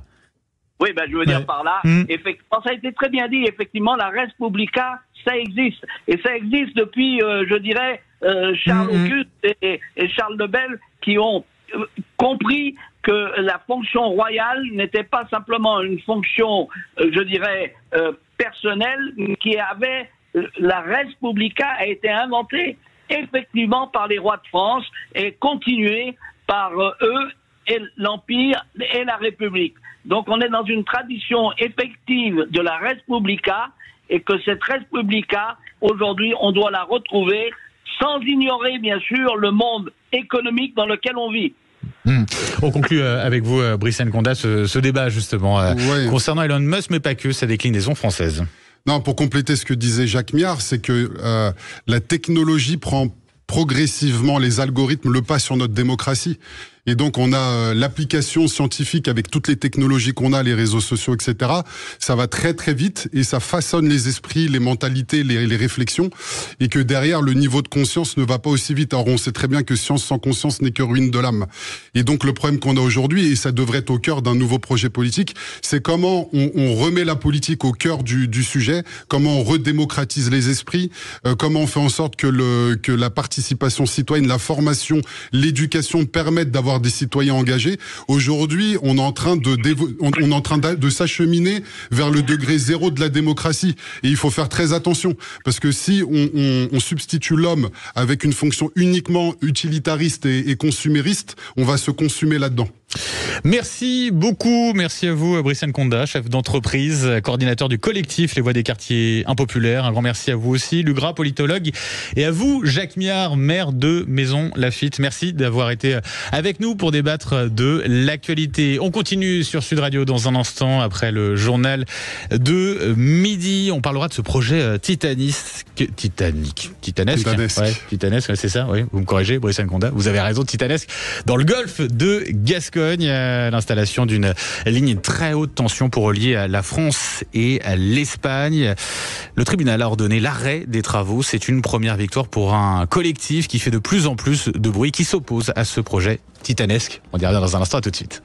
Oui, je veux dire par là, effectivement, ça a été très bien dit, effectivement, la res publica, ça existe. Et ça existe depuis, je dirais, Charles Auguste et Charles le Bel, qui ont compris que la fonction royale n'était pas simplement une fonction, je dirais, personnelle, qui avait, la res publica a été inventée effectivement par les rois de France et continuée par eux et l'Empire et la République. Donc on est dans une tradition effective de la res publica et que cette res publica, aujourd'hui, on doit la retrouver sans ignorer, bien sûr, le monde économique dans lequel on vit. On conclut avec vous, Brice Nkonda, ce débat justement concernant Elon Musk, mais pas que, sa déclinaison française. Non, pour compléter ce que disait Jacques Miard, c'est que la technologie prend progressivement, les algorithmes, le pas sur notre démocratie. Et donc, on a l'application scientifique avec toutes les technologies qu'on a, les réseaux sociaux, etc. Ça va très, très vite et ça façonne les esprits, les mentalités, les réflexions. Et que derrière, le niveau de conscience ne va pas aussi vite. Alors, on sait très bien que science sans conscience n'est que ruine de l'âme. Et donc, le problème qu'on a aujourd'hui, et ça devrait être au cœur d'un nouveau projet politique, c'est comment on remet la politique au cœur du sujet, comment on redémocratise les esprits, comment on fait en sorte que la participation citoyenne, la formation, l'éducation permettent d'avoir des citoyens engagés. Aujourd'hui, on est en train de s'acheminer vers le degré zéro de la démocratie. Et il faut faire très attention. Parce que si on substitue l'homme avec une fonction uniquement utilitariste et consumériste, on va se consumer là-dedans. Merci beaucoup, merci à vous Brice Nkonda, chef d'entreprise, coordinateur du collectif Les Voix des Quartiers Impopulaires. Un grand merci à vous aussi, Lugras, politologue, et à vous Jacques Miard, maire de Maisons Laffitte. Merci d'avoir été avec nous pour débattre de l'actualité. On continue sur Sud Radio dans un instant, après le journal de midi. On parlera de ce projet titanesque, ouais, c'est ça, oui, vous me corrigez Brice Nkonda, vous avez raison, titanesque, dans le golfe de Gascogne. L'installation d'une ligne très haute tension pour relier la France et l'Espagne. Le tribunal a ordonné l'arrêt des travaux. C'est une première victoire pour un collectif qui fait de plus en plus de bruit, qui s'oppose à ce projet titanesque. On y revient dans un instant, à tout de suite.